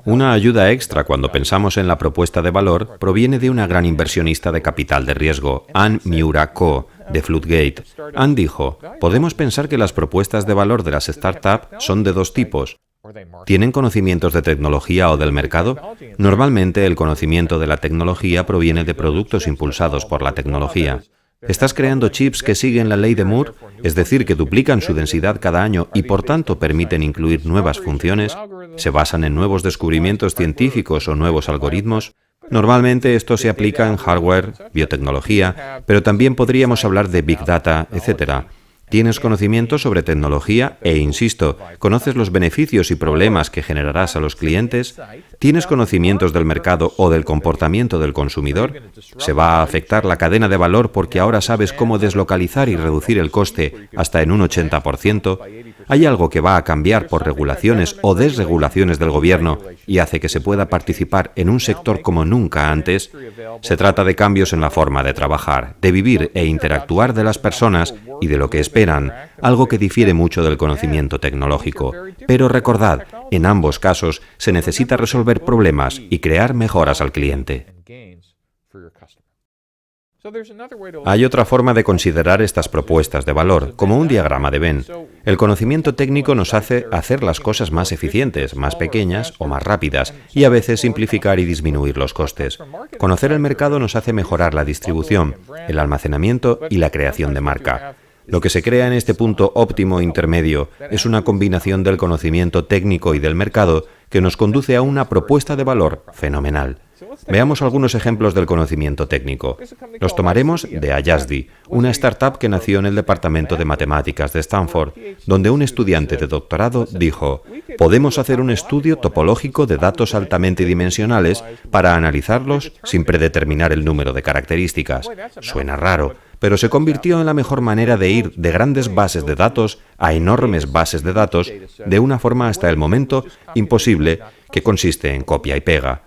Una ayuda extra cuando pensamos en la propuesta de valor proviene de una gran inversionista de capital de riesgo, Ann Miura Co., de Floodgate. Ann dijo, podemos pensar que las propuestas de valor de las startups son de dos tipos. ¿Tienen conocimientos de tecnología o del mercado? Normalmente el conocimiento de la tecnología proviene de productos impulsados por la tecnología. ¿Estás creando chips que siguen la ley de Moore? Es decir, que duplican su densidad cada año y por tanto permiten incluir nuevas funciones. ¿Se basan en nuevos descubrimientos científicos o nuevos algoritmos? Normalmente esto se aplica en hardware, biotecnología, pero también podríamos hablar de Big Data, etc. Tienes conocimiento sobre tecnología e, insisto, conoces los beneficios y problemas que generarás a los clientes. ¿Tienes conocimientos del mercado o del comportamiento del consumidor? ¿Se va a afectar la cadena de valor porque ahora sabes cómo deslocalizar y reducir el coste hasta en un 80%? ¿Hay algo que va a cambiar por regulaciones o desregulaciones del gobierno y hace que se pueda participar en un sector como nunca antes? Se trata de cambios en la forma de trabajar, de vivir e interactuar de las personas y de lo que esperan, algo que difiere mucho del conocimiento tecnológico. Pero recordad, en ambos casos se necesita resolver problemas y crear mejoras al cliente. Hay otra forma de considerar estas propuestas de valor, como un diagrama de Venn. El conocimiento técnico nos hace hacer las cosas más eficientes, más pequeñas o más rápidas, y a veces simplificar y disminuir los costes. Conocer el mercado nos hace mejorar la distribución, el almacenamiento y la creación de marca. Lo que se crea en este punto óptimo intermedio es una combinación del conocimiento técnico y del mercado que nos conduce a una propuesta de valor fenomenal. Veamos algunos ejemplos del conocimiento técnico. Los tomaremos de Ayasdi, una startup que nació en el departamento de matemáticas de Stanford, donde un estudiante de doctorado dijo, podemos hacer un estudio topológico de datos altamente dimensionales para analizarlos sin predeterminar el número de características. Suena raro, pero se convirtió en la mejor manera de ir de grandes bases de datos a enormes bases de datos de una forma hasta el momento imposible, que consiste en copia y pega.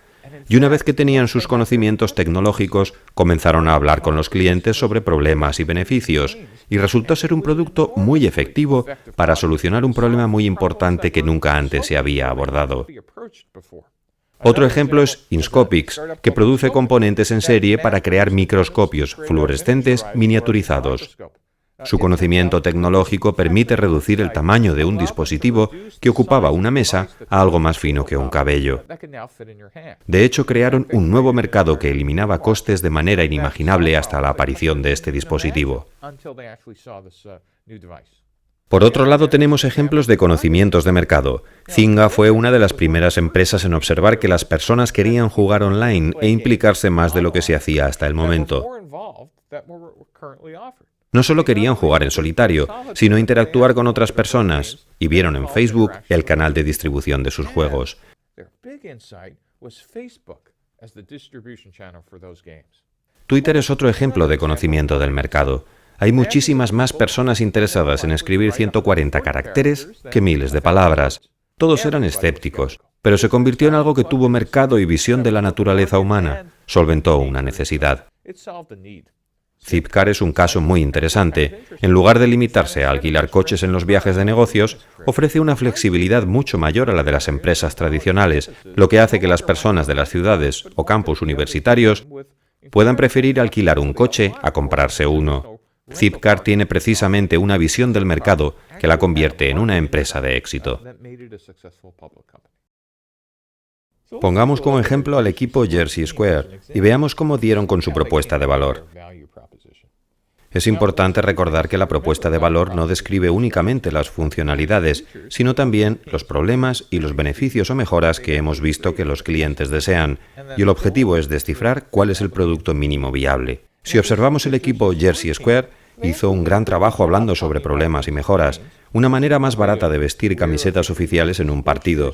Y una vez que tenían sus conocimientos tecnológicos, comenzaron a hablar con los clientes sobre problemas y beneficios, y resultó ser un producto muy efectivo para solucionar un problema muy importante que nunca antes se había abordado. Otro ejemplo es Inscopix, que produce componentes en serie para crear microscopios fluorescentes miniaturizados. Su conocimiento tecnológico permite reducir el tamaño de un dispositivo que ocupaba una mesa a algo más fino que un cabello. De hecho, crearon un nuevo mercado que eliminaba costes de manera inimaginable hasta la aparición de este dispositivo. Por otro lado, tenemos ejemplos de conocimientos de mercado. Zynga fue una de las primeras empresas en observar que las personas querían jugar online e implicarse más de lo que se hacía hasta el momento. No solo querían jugar en solitario, sino interactuar con otras personas, y vieron en Facebook el canal de distribución de sus juegos. Twitter es otro ejemplo de conocimiento del mercado. Hay muchísimas más personas interesadas en escribir 140 caracteres que miles de palabras. Todos eran escépticos, pero se convirtió en algo que tuvo mercado y visión de la naturaleza humana. Solventó una necesidad. Zipcar es un caso muy interesante. En lugar de limitarse a alquilar coches en los viajes de negocios, ofrece una flexibilidad mucho mayor a la de las empresas tradicionales, lo que hace que las personas de las ciudades o campus universitarios puedan preferir alquilar un coche a comprarse uno. Zipcar tiene precisamente una visión del mercado que la convierte en una empresa de éxito. Pongamos como ejemplo al equipo Jersey Square y veamos cómo dieron con su propuesta de valor. Es importante recordar que la propuesta de valor no describe únicamente las funcionalidades, sino también los problemas y los beneficios o mejoras que hemos visto que los clientes desean, y el objetivo es descifrar cuál es el producto mínimo viable. Si observamos el equipo Jersey Square, hizo un gran trabajo hablando sobre problemas y mejoras, una manera más barata de vestir camisetas oficiales en un partido,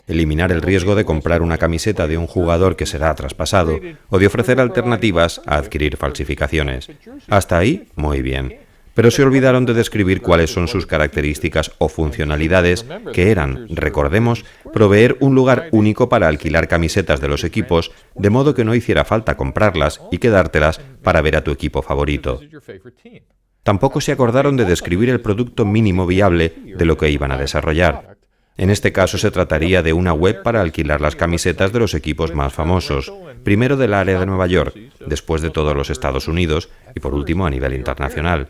eliminar el riesgo de comprar una camiseta de un jugador que será traspasado o de ofrecer alternativas a adquirir falsificaciones. Hasta ahí, muy bien. Pero se olvidaron de describir cuáles son sus características o funcionalidades, que eran, recordemos, proveer un lugar único para alquilar camisetas de los equipos, de modo que no hiciera falta comprarlas y quedártelas para ver a tu equipo favorito. Tampoco se acordaron de describir el producto mínimo viable de lo que iban a desarrollar. En este caso se trataría de una web para alquilar las camisetas de los equipos más famosos, primero del área de Nueva York, después de todos los Estados Unidos y por último a nivel internacional.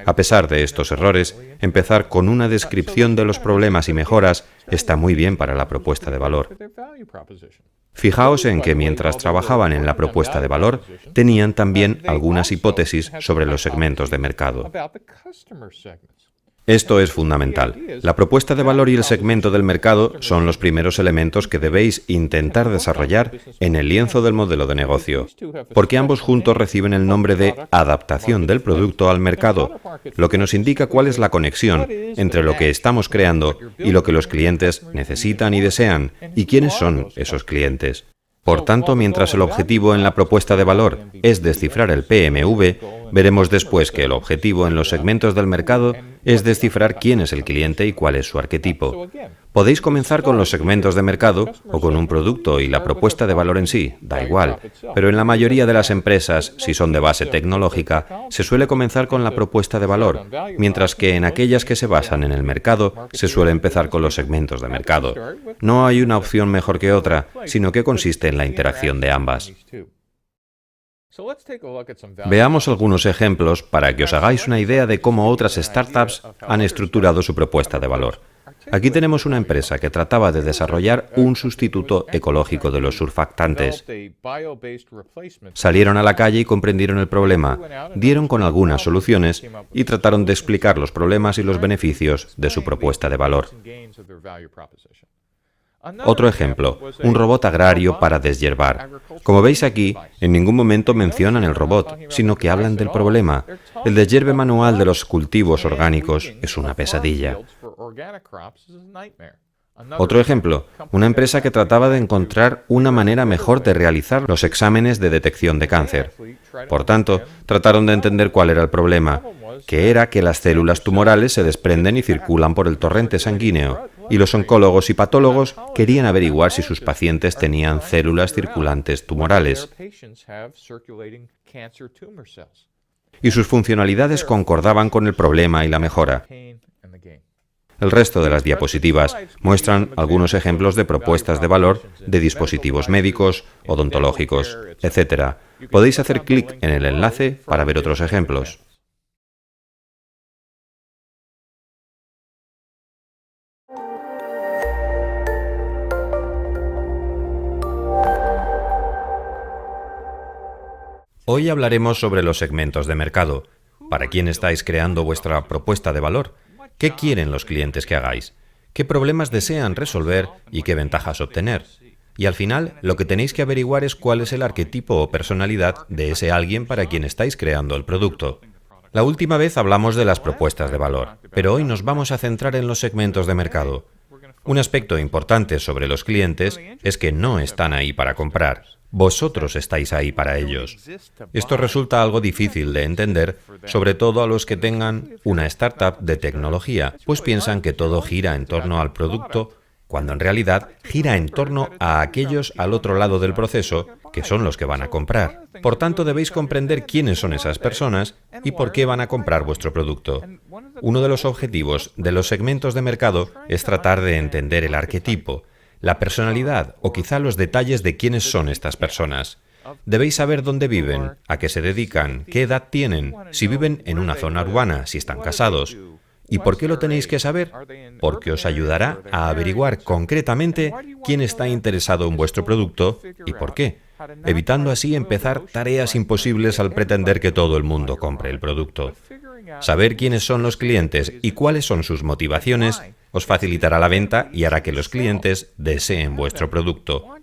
A pesar de estos errores, empezar con una descripción de los problemas y mejoras está muy bien para la propuesta de valor. Fijaos en que mientras trabajaban en la propuesta de valor, tenían también algunas hipótesis sobre los segmentos de mercado. Esto es fundamental. La propuesta de valor y el segmento del mercado son los primeros elementos que debéis intentar desarrollar en el lienzo del modelo de negocio, porque ambos juntos reciben el nombre de adaptación del producto al mercado, lo que nos indica cuál es la conexión entre lo que estamos creando y lo que los clientes necesitan y desean, y quiénes son esos clientes. Por tanto, mientras el objetivo en la propuesta de valor es descifrar el PMV, veremos después que el objetivo en los segmentos del mercado es descifrar quién es el cliente y cuál es su arquetipo. Podéis comenzar con los segmentos de mercado o con un producto y la propuesta de valor en sí, da igual, pero en la mayoría de las empresas, si son de base tecnológica, se suele comenzar con la propuesta de valor, mientras que en aquellas que se basan en el mercado, se suele empezar con los segmentos de mercado. No hay una opción mejor que otra, sino que consiste en la interacción de ambas. Veamos algunos ejemplos para que os hagáis una idea de cómo otras startups han estructurado su propuesta de valor. Aquí tenemos una empresa que trataba de desarrollar un sustituto ecológico de los surfactantes. Salieron a la calle y comprendieron el problema, dieron con algunas soluciones y trataron de explicar los problemas y los beneficios de su propuesta de valor. Otro ejemplo, un robot agrario para deshiervar. Como veis aquí, en ningún momento mencionan el robot, sino que hablan del problema. El deshierve manual de los cultivos orgánicos es una pesadilla. Otro ejemplo, una empresa que trataba de encontrar una manera mejor de realizar los exámenes de detección de cáncer. Por tanto, trataron de entender cuál era el problema, que era que las células tumorales se desprenden y circulan por el torrente sanguíneo, y los oncólogos y patólogos querían averiguar si sus pacientes tenían células circulantes tumorales. Y sus funcionalidades concordaban con el problema y la mejora. El resto de las diapositivas muestran algunos ejemplos de propuestas de valor de dispositivos médicos, odontológicos, etc. Podéis hacer clic en el enlace para ver otros ejemplos. Hoy hablaremos sobre los segmentos de mercado. ¿Para quién estáis creando vuestra propuesta de valor? ¿Qué quieren los clientes que hagáis? ¿Qué problemas desean resolver y qué ventajas obtener? Y al final, lo que tenéis que averiguar es cuál es el arquetipo o personalidad de ese alguien para quien estáis creando el producto. La última vez hablamos de las propuestas de valor, pero hoy nos vamos a centrar en los segmentos de mercado. Un aspecto importante sobre los clientes es que no están ahí para comprar. Vosotros estáis ahí para ellos. Esto resulta algo difícil de entender, sobre todo a los que tengan una startup de tecnología, pues piensan que todo gira en torno al producto, cuando en realidad gira en torno a aquellos al otro lado del proceso, que son los que van a comprar. Por tanto, debéis comprender quiénes son esas personas y por qué van a comprar vuestro producto. Uno de los objetivos de los segmentos de mercado es tratar de entender el arquetipo, la personalidad o quizá los detalles de quiénes son estas personas. Debéis saber dónde viven, a qué se dedican, qué edad tienen, si viven en una zona urbana, si están casados. ¿Y por qué lo tenéis que saber? Porque os ayudará a averiguar concretamente quién está interesado en vuestro producto y por qué, evitando así empezar tareas imposibles al pretender que todo el mundo compre el producto. Saber quiénes son los clientes y cuáles son sus motivaciones os facilitará la venta y hará que los clientes deseen vuestro producto.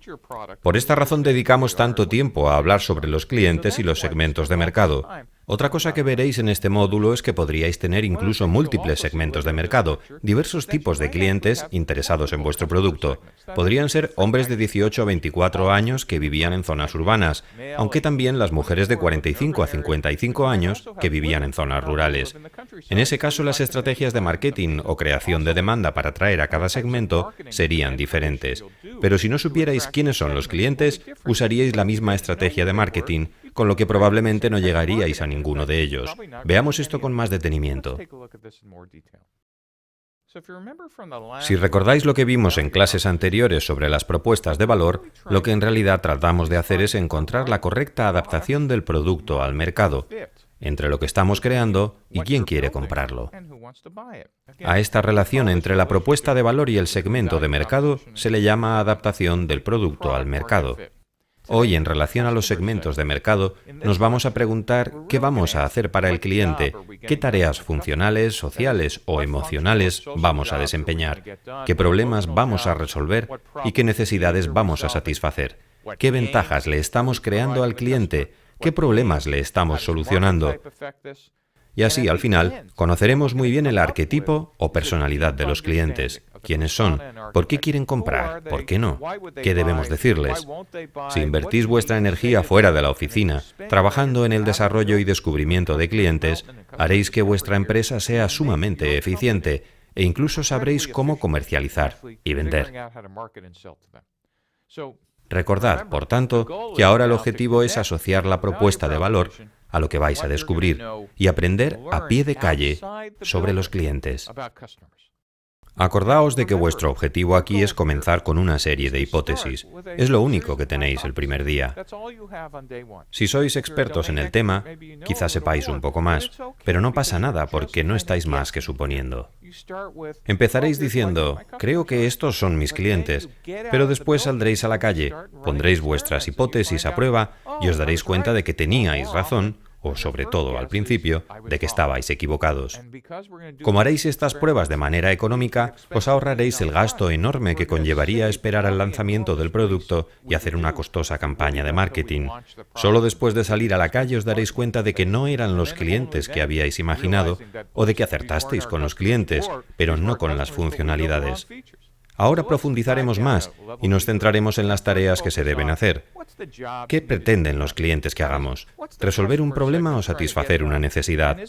Por esta razón dedicamos tanto tiempo a hablar sobre los clientes y los segmentos de mercado. Otra cosa que veréis en este módulo es que podríais tener incluso múltiples segmentos de mercado, diversos tipos de clientes interesados en vuestro producto. Podrían ser hombres de 18 a 24 años que vivían en zonas urbanas, aunque también las mujeres de 45 a 55 años que vivían en zonas rurales. En ese caso, las estrategias de marketing o creación de demanda para atraer a cada segmento serían diferentes. Pero si no supierais quiénes son los clientes, usaríais la misma estrategia de marketing, con lo que probablemente no llegaríais a ninguno de ellos. Veamos esto con más detenimiento. Si recordáis lo que vimos en clases anteriores sobre las propuestas de valor, lo que en realidad tratamos de hacer es encontrar la correcta adaptación del producto al mercado, entre lo que estamos creando y quién quiere comprarlo. A esta relación entre la propuesta de valor y el segmento de mercado se le llama adaptación del producto al mercado. Hoy, en relación a los segmentos de mercado, nos vamos a preguntar qué vamos a hacer para el cliente, qué tareas funcionales, sociales o emocionales vamos a desempeñar, qué problemas vamos a resolver y qué necesidades vamos a satisfacer, qué ventajas le estamos creando al cliente, qué problemas le estamos solucionando. Y así, al final, conoceremos muy bien el arquetipo o personalidad de los clientes. ¿Quiénes son? ¿Por qué quieren comprar? ¿Por qué no? ¿Qué debemos decirles? Si invertís vuestra energía fuera de la oficina, trabajando en el desarrollo y descubrimiento de clientes, haréis que vuestra empresa sea sumamente eficiente e incluso sabréis cómo comercializar y vender. Recordad, por tanto, que ahora el objetivo es asociar la propuesta de valor a lo que vais a descubrir y aprender a pie de calle sobre los clientes. Acordaos de que vuestro objetivo aquí es comenzar con una serie de hipótesis. Es lo único que tenéis el primer día. Si sois expertos en el tema, quizás sepáis un poco más, pero no pasa nada porque no estáis más que suponiendo. Empezaréis diciendo, creo que estos son mis clientes, pero después saldréis a la calle, pondréis vuestras hipótesis a prueba y os daréis cuenta de que teníais razón, o sobre todo al principio, de que estabais equivocados. Como haréis estas pruebas de manera económica, os ahorraréis el gasto enorme que conllevaría esperar al lanzamiento del producto y hacer una costosa campaña de marketing. Solo después de salir a la calle os daréis cuenta de que no eran los clientes que habíais imaginado o de que acertasteis con los clientes, pero no con las funcionalidades. Ahora profundizaremos más y nos centraremos en las tareas que se deben hacer. ¿Qué pretenden los clientes que hagamos? ¿Resolver un problema o satisfacer una necesidad?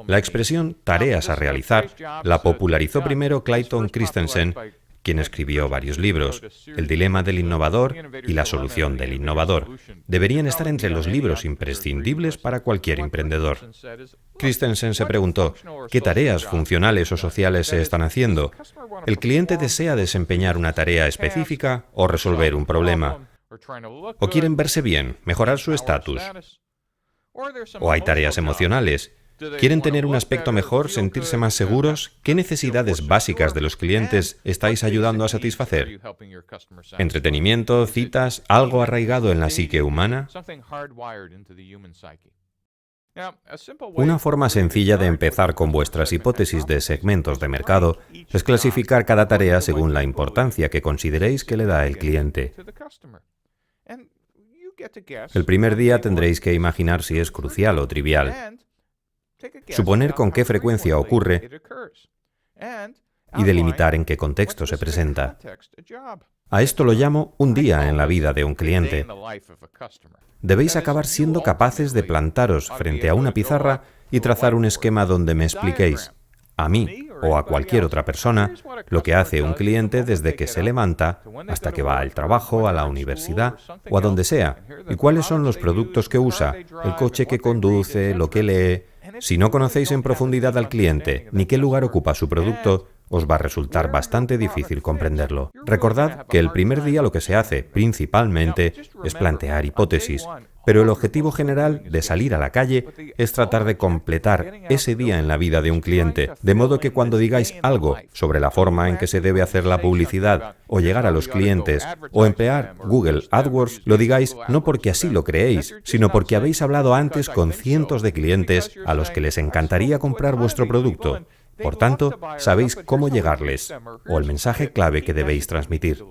La expresión tareas a realizar la popularizó primero Clayton Christensen, quien escribió varios libros, El dilema del innovador y La solución del innovador. Deberían estar entre los libros imprescindibles para cualquier emprendedor. Christensen se preguntó, ¿qué tareas funcionales o sociales se están haciendo? ¿El cliente desea desempeñar una tarea específica o resolver un problema? ¿O quieren verse bien, mejorar su estatus? ¿O hay tareas emocionales? ¿Quieren tener un aspecto mejor, sentirse más seguros? ¿Qué necesidades básicas de los clientes estáis ayudando a satisfacer? ¿Entretenimiento, citas, algo arraigado en la psique humana? Una forma sencilla de empezar con vuestras hipótesis de segmentos de mercado es clasificar cada tarea según la importancia que consideréis que le da el cliente. El primer día tendréis que imaginar si es crucial o trivial, suponer con qué frecuencia ocurre y delimitar en qué contexto se presenta. A esto lo llamo un día en la vida de un cliente. Debéis acabar siendo capaces de plantaros frente a una pizarra y trazar un esquema donde me expliquéis, a mí o a cualquier otra persona, lo que hace un cliente desde que se levanta hasta que va al trabajo, a la universidad o a donde sea, y cuáles son los productos que usa, el coche que conduce, lo que lee. Si no conocéis en profundidad al cliente ni qué lugar ocupa su producto, os va a resultar bastante difícil comprenderlo. Recordad que el primer día lo que se hace, principalmente, es plantear hipótesis, pero el objetivo general de salir a la calle es tratar de completar ese día en la vida de un cliente, de modo que cuando digáis algo sobre la forma en que se debe hacer la publicidad, o llegar a los clientes, o emplear Google AdWords, lo digáis no porque así lo creéis, sino porque habéis hablado antes con cientos de clientes a los que les encantaría comprar vuestro producto. Por tanto, sabéis cómo llegarles, o el mensaje clave que debéis transmitir.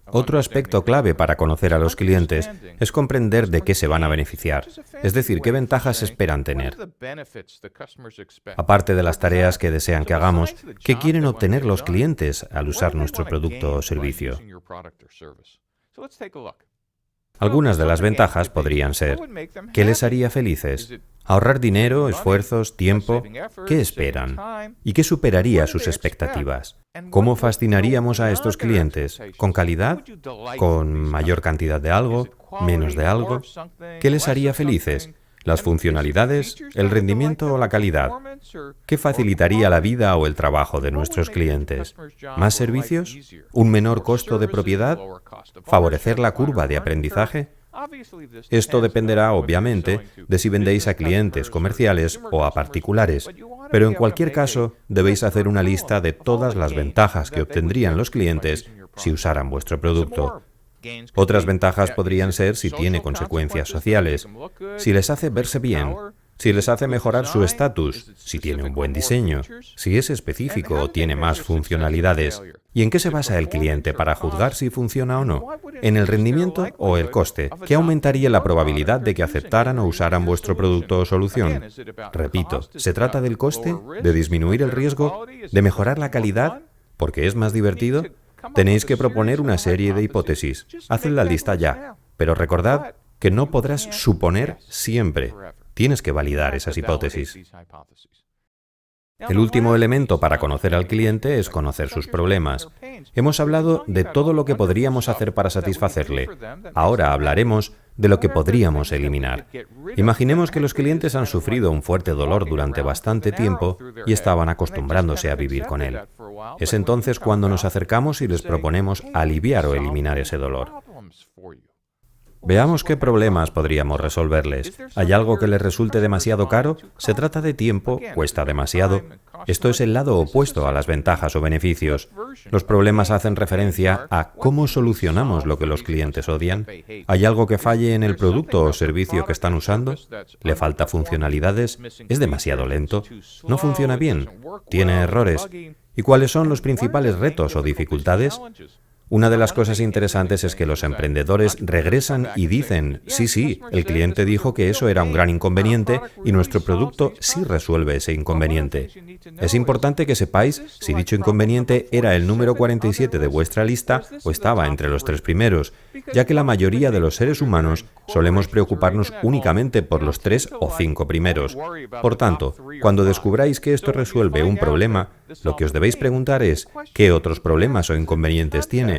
Otro aspecto clave para conocer a los clientes es comprender de qué se van a beneficiar, es decir, qué ventajas esperan tener. Aparte de las tareas que desean que hagamos, ¿qué quieren obtener los clientes al usar nuestro producto o servicio? Algunas de las ventajas podrían ser: ¿qué les haría felices? ¿Ahorrar dinero, esfuerzos, tiempo? ¿Qué esperan? ¿Y qué superaría sus expectativas? ¿Cómo fascinaríamos a estos clientes? ¿Con calidad? ¿Con mayor cantidad de algo? ¿Menos de algo? ¿Qué les haría felices? ¿Las funcionalidades, el rendimiento o la calidad? ¿Qué facilitaría la vida o el trabajo de nuestros clientes? ¿Más servicios? ¿Un menor costo de propiedad? ¿Favorecer la curva de aprendizaje? Esto dependerá, obviamente, de si vendéis a clientes comerciales o a particulares, pero en cualquier caso debéis hacer una lista de todas las ventajas que obtendrían los clientes si usaran vuestro producto. Otras ventajas podrían ser si tiene consecuencias sociales, si les hace verse bien, si les hace mejorar su estatus, si tiene un buen diseño, si es específico o tiene más funcionalidades. ¿Y en qué se basa el cliente para juzgar si funciona o no? ¿En el rendimiento o el coste? ¿Qué aumentaría la probabilidad de que aceptaran o usaran vuestro producto o solución? Repito, ¿se trata del coste? ¿De disminuir el riesgo? ¿De mejorar la calidad? ¿Porque es más divertido? Tenéis que proponer una serie de hipótesis. Haced la lista ya, pero recordad que no podrás suponer siempre. Tienes que validar esas hipótesis. El último elemento para conocer al cliente es conocer sus problemas. Hemos hablado de todo lo que podríamos hacer para satisfacerle. Ahora hablaremos de lo que podríamos eliminar. Imaginemos que los clientes han sufrido un fuerte dolor durante bastante tiempo y estaban acostumbrándose a vivir con él. Es entonces cuando nos acercamos y les proponemos aliviar o eliminar ese dolor. Veamos qué problemas podríamos resolverles. ¿Hay algo que les resulte demasiado caro? ¿Se trata de tiempo? ¿Cuesta demasiado? Esto es el lado opuesto a las ventajas o beneficios. Los problemas hacen referencia a cómo solucionamos lo que los clientes odian. ¿Hay algo que falle en el producto o servicio que están usando? ¿Le falta funcionalidades? ¿Es demasiado lento? ¿No funciona bien? ¿Tiene errores? ¿Y cuáles son los principales retos o dificultades? Una de las cosas interesantes es que los emprendedores regresan y dicen, sí, el cliente dijo que eso era un gran inconveniente y nuestro producto sí resuelve ese inconveniente. Es importante que sepáis si dicho inconveniente era el número 47 de vuestra lista o estaba entre los 3 primeros, ya que la mayoría de los seres humanos solemos preocuparnos únicamente por los 3 o 5 primeros. Por tanto, cuando descubráis que esto resuelve un problema, lo que os debéis preguntar es, ¿qué otros problemas o inconvenientes tiene?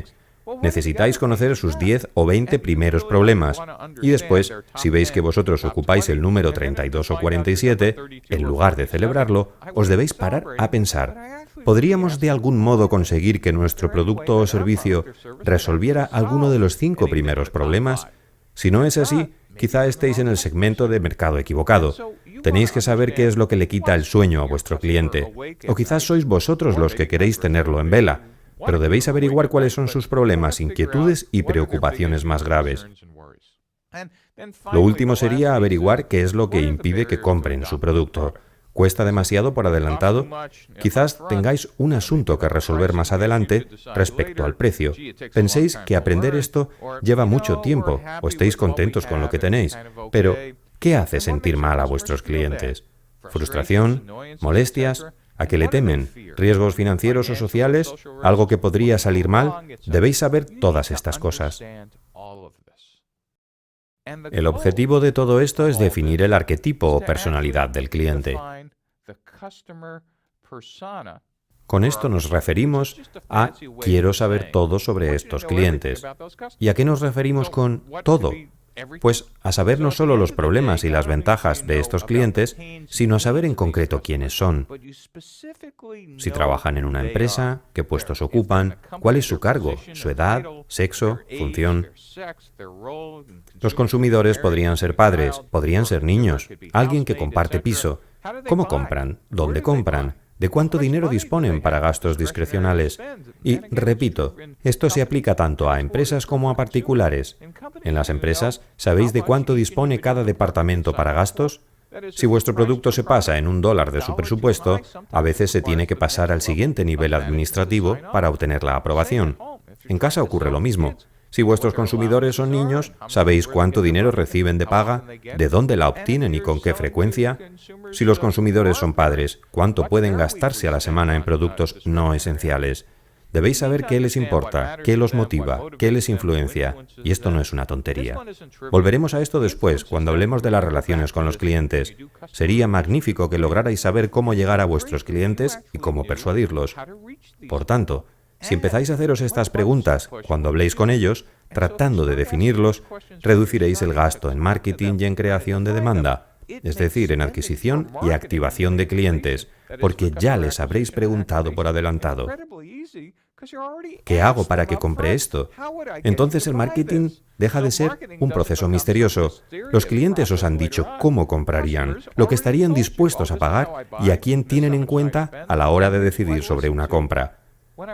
Necesitáis conocer sus 10 o 20 primeros problemas y después, si veis que vosotros ocupáis el número 32 o 47, en lugar de celebrarlo, os debéis parar a pensar, ¿podríamos de algún modo conseguir que nuestro producto o servicio resolviera alguno de los 5 primeros problemas? Si no es así, quizá estéis en el segmento de mercado equivocado. Tenéis que saber qué es lo que le quita el sueño a vuestro cliente. O quizás sois vosotros los que queréis tenerlo en vela. Pero debéis averiguar cuáles son sus problemas, inquietudes y preocupaciones más graves. Lo último sería averiguar qué es lo que impide que compren su producto. ¿Cuesta demasiado por adelantado? Quizás tengáis un asunto que resolver más adelante respecto al precio. Penséis que aprender esto lleva mucho tiempo o estéis contentos con lo que tenéis. Pero, ¿qué hace sentir mal a vuestros clientes? ¿Frustración? ¿Molestias? ¿A qué le temen? ¿Riesgos financieros o sociales? ¿Algo que podría salir mal? Debéis saber todas estas cosas. El objetivo de todo esto es definir el arquetipo o personalidad del cliente. Con esto nos referimos a quiero saber todo sobre estos clientes. ¿Y a qué nos referimos con todo? Pues a saber no solo los problemas y las ventajas de estos clientes, sino a saber en concreto quiénes son. Si trabajan en una empresa, qué puestos ocupan, cuál es su cargo, su edad, sexo, función. Los consumidores podrían ser padres, podrían ser niños, alguien que comparte piso. ¿Cómo compran? ¿Dónde compran? ¿De cuánto dinero disponen para gastos discrecionales? Y, repito, esto se aplica tanto a empresas como a particulares. En las empresas, ¿sabéis de cuánto dispone cada departamento para gastos? Si vuestro producto se pasa en $1 de su presupuesto, a veces se tiene que pasar al siguiente nivel administrativo para obtener la aprobación. En casa ocurre lo mismo. Si vuestros consumidores son niños, ¿sabéis cuánto dinero reciben de paga? ¿De dónde la obtienen y con qué frecuencia? Si los consumidores son padres, ¿cuánto pueden gastarse a la semana en productos no esenciales? Debéis saber qué les importa, qué los motiva, qué les influencia. Y esto no es una tontería. Volveremos a esto después, cuando hablemos de las relaciones con los clientes. Sería magnífico que lograrais saber cómo llegar a vuestros clientes y cómo persuadirlos. Por tanto, si empezáis a haceros estas preguntas cuando habléis con ellos, tratando de definirlos, reduciréis el gasto en marketing y en creación de demanda. es decir, en adquisición y activación de clientes, porque ya les habréis preguntado por adelantado. ¿Qué hago para que compre esto? Entonces el marketing deja de ser un proceso misterioso. Los clientes os han dicho cómo comprarían, lo que estarían dispuestos a pagar y a quién tienen en cuenta a la hora de decidir sobre una compra.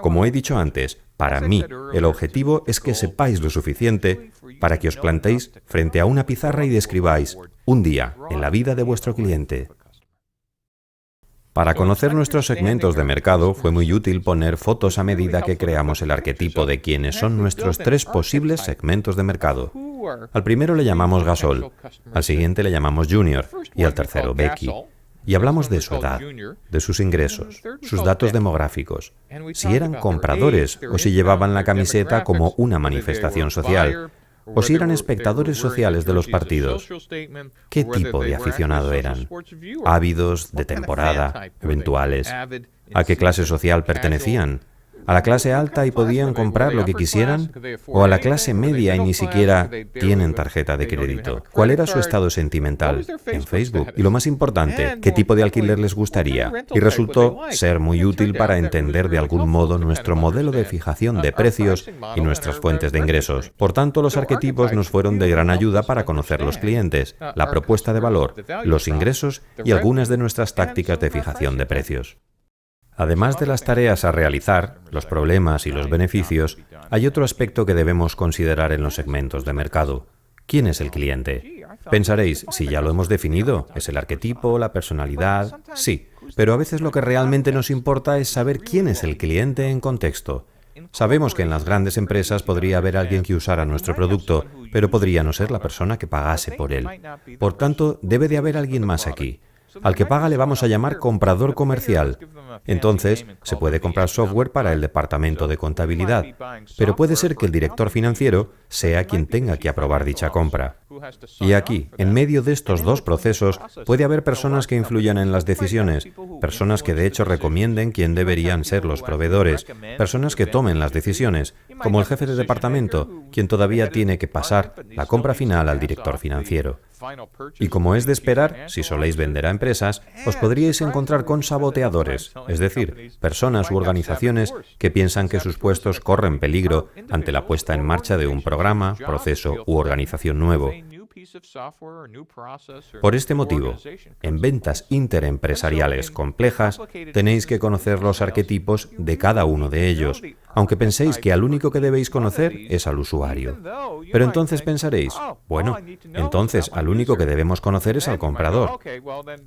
Como he dicho antes, para mí, el objetivo es que sepáis lo suficiente para que os plantéis frente a una pizarra y describáis un día en la vida de vuestro cliente. Para conocer nuestros segmentos de mercado fue muy útil poner fotos a medida que creamos el arquetipo de quiénes son nuestros 3 posibles segmentos de mercado. Al primero le llamamos Gasol, al siguiente le llamamos Junior y al tercero Becky. Y hablamos de su edad, de sus ingresos, sus datos demográficos, si eran compradores o si llevaban la camiseta como una manifestación social, o si eran espectadores sociales de los partidos. ¿Qué tipo de aficionado eran? ¿Ávidos, de temporada, eventuales? ¿A qué clase social pertenecían? ¿A la clase alta y podían comprar lo que quisieran? ¿O a la clase media y ni siquiera tienen tarjeta de crédito? ¿Cuál era su estado sentimental en Facebook? Y lo más importante, ¿qué tipo de alquiler les gustaría? Y resultó ser muy útil para entender de algún modo nuestro modelo de fijación de precios y nuestras fuentes de ingresos. Por tanto, los arquetipos nos fueron de gran ayuda para conocer los clientes, la propuesta de valor, los ingresos y algunas de nuestras tácticas de fijación de precios. Además de las tareas a realizar, los problemas y los beneficios, hay otro aspecto que debemos considerar en los segmentos de mercado. ¿Quién es el cliente? Pensaréis, si ya lo hemos definido, ¿es el arquetipo, la personalidad? Sí, pero a veces lo que realmente nos importa es saber quién es el cliente en contexto. Sabemos que en las grandes empresas podría haber alguien que usara nuestro producto, pero podría no ser la persona que pagase por él. Por tanto, debe de haber alguien más aquí. Al que paga le vamos a llamar comprador comercial. Entonces, se puede comprar software para el departamento de contabilidad, pero puede ser que el director financiero sea quien tenga que aprobar dicha compra. Y aquí, en medio de estos dos procesos, puede haber personas que influyan en las decisiones, personas que de hecho recomienden quién deberían ser los proveedores, personas que tomen las decisiones, como el jefe de departamento, quien todavía tiene que pasar la compra final al director financiero. Y como es de esperar, si soléis vender a empresas, os podríais encontrar con saboteadores, es decir, personas u organizaciones que piensan que sus puestos corren peligro ante la puesta en marcha de un programa, proceso u organización nuevo. Por este motivo, en ventas interempresariales complejas, tenéis que conocer los arquetipos de cada uno de ellos, aunque penséis que al único que debéis conocer es al usuario. Pero entonces pensaréis, bueno, entonces al único que debemos conocer es al comprador.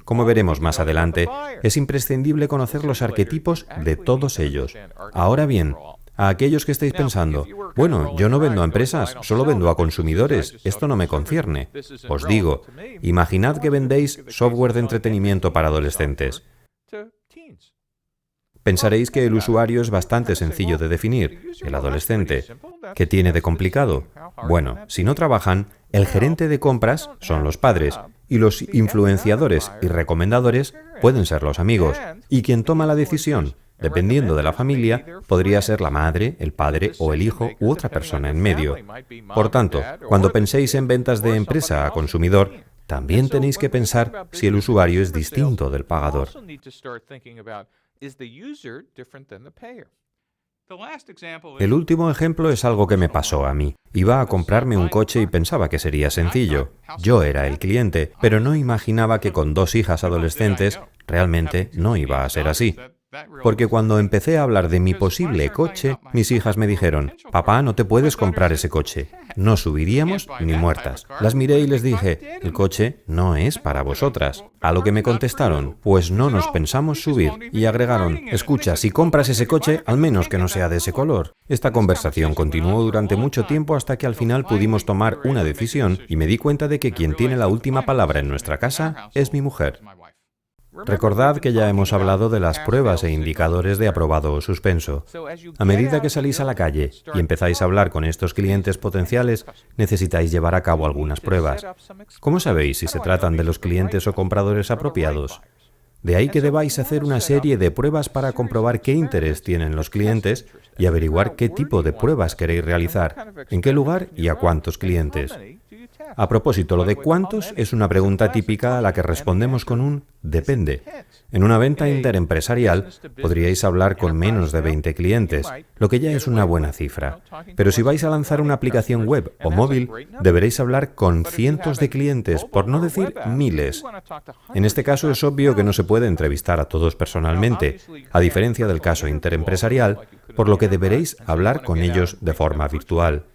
Como veremos más adelante, es imprescindible conocer los arquetipos de todos ellos. Ahora bien, a aquellos que estáis pensando, bueno, yo no vendo a empresas, solo vendo a consumidores, esto no me concierne. Os digo, imaginad que vendéis software de entretenimiento para adolescentes. Pensaréis que el usuario es bastante sencillo de definir, el adolescente. ¿Qué tiene de complicado? Bueno, si no trabajan, el gerente de compras son los padres, y los influenciadores y recomendadores pueden ser los amigos, y quien toma la decisión, dependiendo de la familia, podría ser la madre, el padre o el hijo u otra persona en medio. Por tanto, cuando penséis en ventas de empresa a consumidor, también tenéis que pensar si el usuario es distinto del pagador. El último ejemplo es algo que me pasó a mí. Iba a comprarme un coche y pensaba que sería sencillo. Yo era el cliente, pero no imaginaba que con 2 hijas adolescentes realmente no iba a ser así. Porque cuando empecé a hablar de mi posible coche, mis hijas me dijeron, papá, no te puedes comprar ese coche. No subiríamos ni muertas. Las miré y les dije, el coche no es para vosotras. A lo que me contestaron, pues no nos pensamos subir. Y agregaron, escucha, si compras ese coche, al menos que no sea de ese color. Esta conversación continuó durante mucho tiempo hasta que al final pudimos tomar una decisión y me di cuenta de que quien tiene la última palabra en nuestra casa es mi mujer. Recordad que ya hemos hablado de las pruebas e indicadores de aprobado o suspenso. A medida que salís a la calle y empezáis a hablar con estos clientes potenciales, necesitáis llevar a cabo algunas pruebas. ¿Cómo sabéis si se tratan de los clientes o compradores apropiados? De ahí que debáis hacer una serie de pruebas para comprobar qué interés tienen los clientes y averiguar qué tipo de pruebas queréis realizar, en qué lugar y a cuántos clientes. A propósito, lo de cuántos es una pregunta típica a la que respondemos con un depende. En una venta interempresarial podríais hablar con menos de 20 clientes, lo que ya es una buena cifra. Pero si vais a lanzar una aplicación web o móvil, deberéis hablar con cientos de clientes, por no decir miles. En este caso es obvio que no se puede entrevistar a todos personalmente, a diferencia del caso interempresarial, por lo que deberéis hablar con ellos de forma virtual.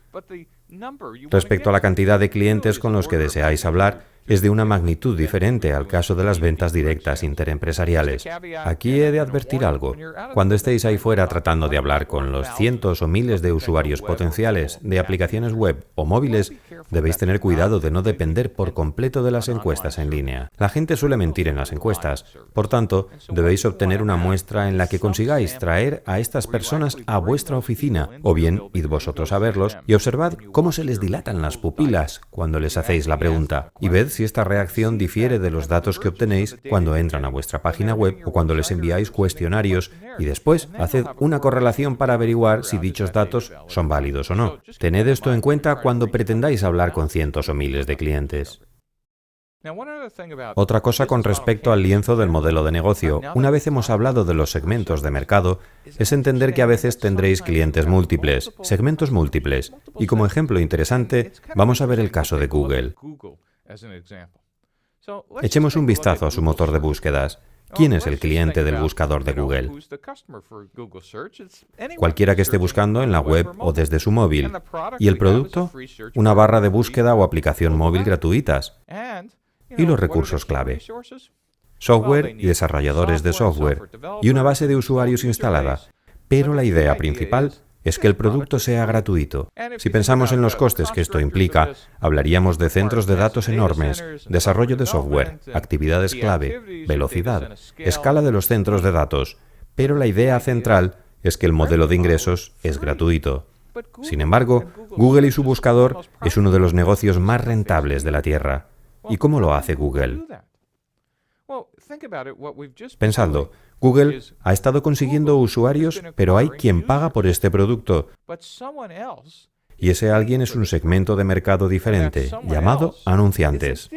Respecto a la cantidad de clientes con los que deseáis hablar, es de una magnitud diferente al caso de las ventas directas interempresariales. Aquí he de advertir algo. Cuando estéis ahí fuera tratando de hablar con los cientos o miles de usuarios potenciales de aplicaciones web o móviles, debéis tener cuidado de no depender por completo de las encuestas en línea. La gente suele mentir en las encuestas. Por tanto, debéis obtener una muestra en la que consigáis traer a estas personas a vuestra oficina, o bien id vosotros a verlos y observad cómo se les dilatan las pupilas cuando les hacéis la pregunta, y ved si esta reacción difiere de los datos que obtenéis cuando entran a vuestra página web o cuando les enviáis cuestionarios, y después haced una correlación para averiguar si dichos datos son válidos o no. Tened esto en cuenta cuando pretendáis hablar con cientos o miles de clientes. Otra cosa con respecto al lienzo del modelo de negocio, una vez hemos hablado de los segmentos de mercado, es entender que a veces tendréis clientes múltiples, segmentos múltiples, y como ejemplo interesante, vamos a ver el caso de Google. Echemos un vistazo a su motor de búsquedas. ¿Quién es el cliente del buscador de Google? Cualquiera que esté buscando en la web o desde su móvil. ¿Y el producto? Una barra de búsqueda o aplicación móvil gratuitas. ¿Y los recursos clave? Software y desarrolladores de software. Y una base de usuarios instalada. Pero la idea principal es que el producto sea gratuito. Si pensamos en los costes que esto implica, hablaríamos de centros de datos enormes, desarrollo de software, actividades clave, velocidad, escala de los centros de datos. Pero la idea central es que el modelo de ingresos es gratuito. Sin embargo, Google y su buscador es uno de los negocios más rentables de la Tierra. ¿Y cómo lo hace Google? Pensadlo, Google ha estado consiguiendo usuarios, pero hay quien paga por este producto. Y ese alguien es un segmento de mercado diferente, llamado anunciantes.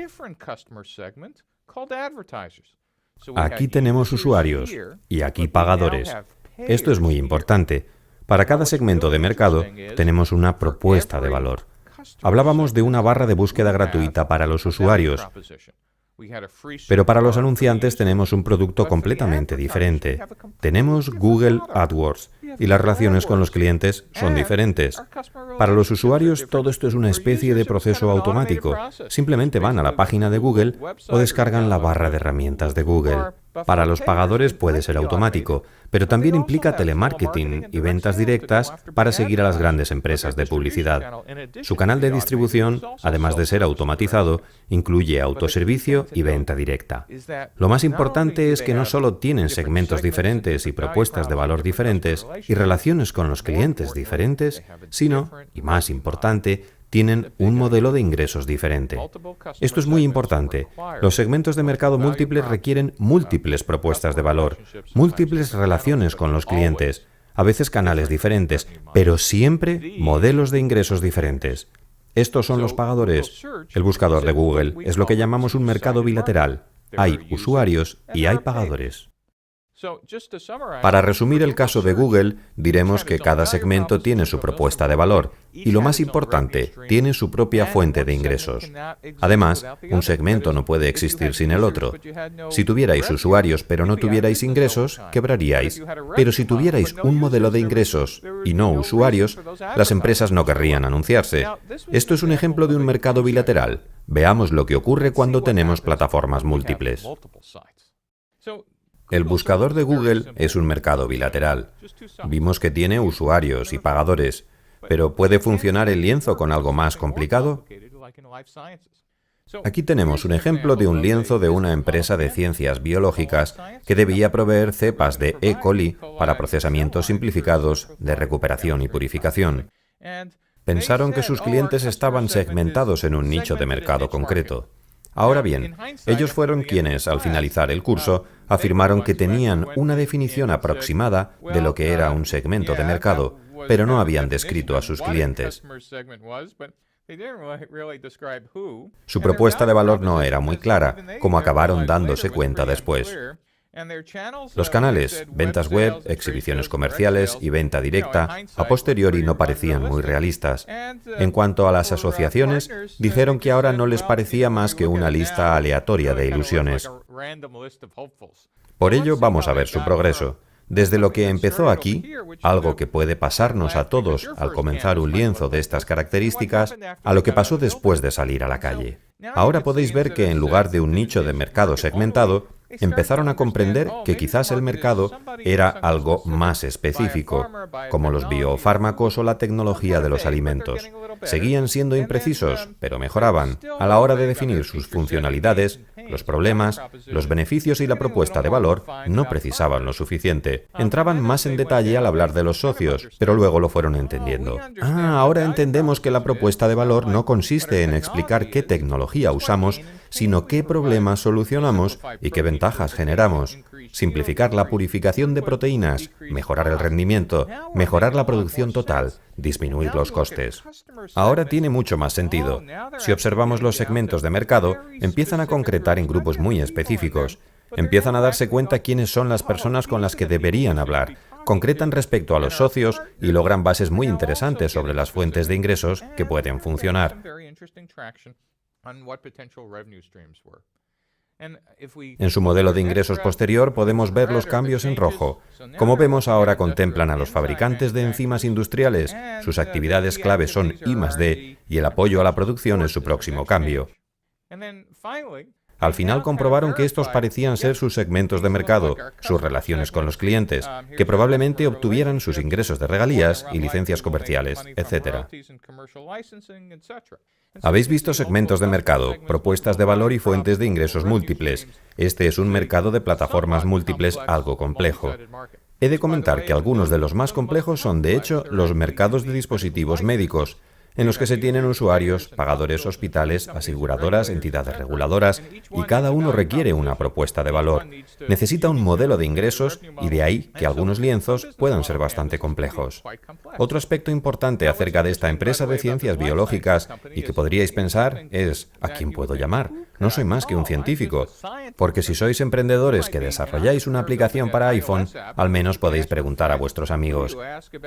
Aquí tenemos usuarios y aquí pagadores. Esto es muy importante. Para cada segmento de mercado tenemos una propuesta de valor. Hablábamos de una barra de búsqueda gratuita para los usuarios. Pero para los anunciantes tenemos un producto completamente diferente. Tenemos Google AdWords y las relaciones con los clientes son diferentes. Para los usuarios todo esto es una especie de proceso automático. Simplemente van a la página de Google o descargan la barra de herramientas de Google. Para los pagadores puede ser automático, pero también implica telemarketing y ventas directas para seguir a las grandes empresas de publicidad. Su canal de distribución, además de ser automatizado, incluye autoservicio y venta directa. Lo más importante es que no solo tienen segmentos diferentes y propuestas de valor diferentes y relaciones con los clientes diferentes, sino, y más importante, tienen un modelo de ingresos diferente. Esto es muy importante. Los segmentos de mercado múltiples requieren múltiples propuestas de valor, múltiples relaciones con los clientes, a veces canales diferentes, pero siempre modelos de ingresos diferentes. Estos son los pagadores. El buscador de Google es lo que llamamos un mercado bilateral. Hay usuarios y hay pagadores. Para resumir el caso de Google, diremos que cada segmento tiene su propuesta de valor y, lo más importante, tiene su propia fuente de ingresos. Además, un segmento no puede existir sin el otro. Si tuvierais usuarios pero no tuvierais ingresos, quebraríais. Pero si tuvierais un modelo de ingresos y no usuarios, las empresas no querrían anunciarse. Esto es un ejemplo de un mercado bilateral. Veamos lo que ocurre cuando tenemos plataformas múltiples. El buscador de Google es un mercado bilateral. Vimos que tiene usuarios y pagadores, pero ¿puede funcionar el lienzo con algo más complicado? Aquí tenemos un ejemplo de un lienzo de una empresa de ciencias biológicas que debía proveer cepas de E. coli para procesamientos simplificados de recuperación y purificación. Pensaron que sus clientes estaban segmentados en un nicho de mercado concreto. Ahora bien, ellos fueron quienes, al finalizar el curso, afirmaron que tenían una definición aproximada de lo que era un segmento de mercado, pero no habían descrito a sus clientes. Su propuesta de valor no era muy clara, como acabaron dándose cuenta después. Los canales, ventas web, exhibiciones comerciales y venta directa, a posteriori no parecían muy realistas. En cuanto a las asociaciones, dijeron que ahora no les parecía más que una lista aleatoria de ilusiones. Por ello, vamos a ver su progreso. Desde lo que empezó aquí, algo que puede pasarnos a todos al comenzar un lienzo de estas características, a lo que pasó después de salir a la calle. Ahora podéis ver que en lugar de un nicho de mercado segmentado, empezaron a comprender que quizás el mercado era algo más específico, como los biofármacos o la tecnología de los alimentos. Seguían siendo imprecisos, pero mejoraban. A la hora de definir sus funcionalidades, los problemas, los beneficios y la propuesta de valor, no precisaban lo suficiente. Entraban más en detalle al hablar de los socios, pero luego lo fueron entendiendo. Ahora entendemos que la propuesta de valor no consiste en explicar qué tecnología usamos, sino qué problemas solucionamos y qué ventajas generamos. Simplificar la purificación de proteínas, mejorar el rendimiento, mejorar la producción total, disminuir los costes. Ahora tiene mucho más sentido. Si observamos los segmentos de mercado, empiezan a concretar en grupos muy específicos. Empiezan a darse cuenta quiénes son las personas con las que deberían hablar. Concretan respecto a los socios y logran bases muy interesantes sobre las fuentes de ingresos que pueden funcionar. En su modelo de ingresos posterior podemos ver los cambios en rojo. Como vemos, ahora contemplan a los fabricantes de enzimas industriales. Sus actividades clave son I+D y el apoyo a la producción es su próximo cambio. Al final comprobaron que estos parecían ser sus segmentos de mercado, sus relaciones con los clientes, que probablemente obtuvieran sus ingresos de regalías y licencias comerciales, etc. Habéis visto segmentos de mercado, propuestas de valor y fuentes de ingresos múltiples. Este es un mercado de plataformas múltiples algo complejo. He de comentar que algunos de los más complejos son, de hecho, los mercados de dispositivos médicos, en los que se tienen usuarios, pagadores, hospitales, aseguradoras, entidades reguladoras, y cada uno requiere una propuesta de valor. Necesita un modelo de ingresos y de ahí que algunos lienzos puedan ser bastante complejos. Otro aspecto importante acerca de esta empresa de ciencias biológicas y que podríais pensar es ¿a quién puedo llamar? No soy más que un científico. Porque si sois emprendedores que desarrolláis una aplicación para iPhone, al menos podéis preguntar a vuestros amigos.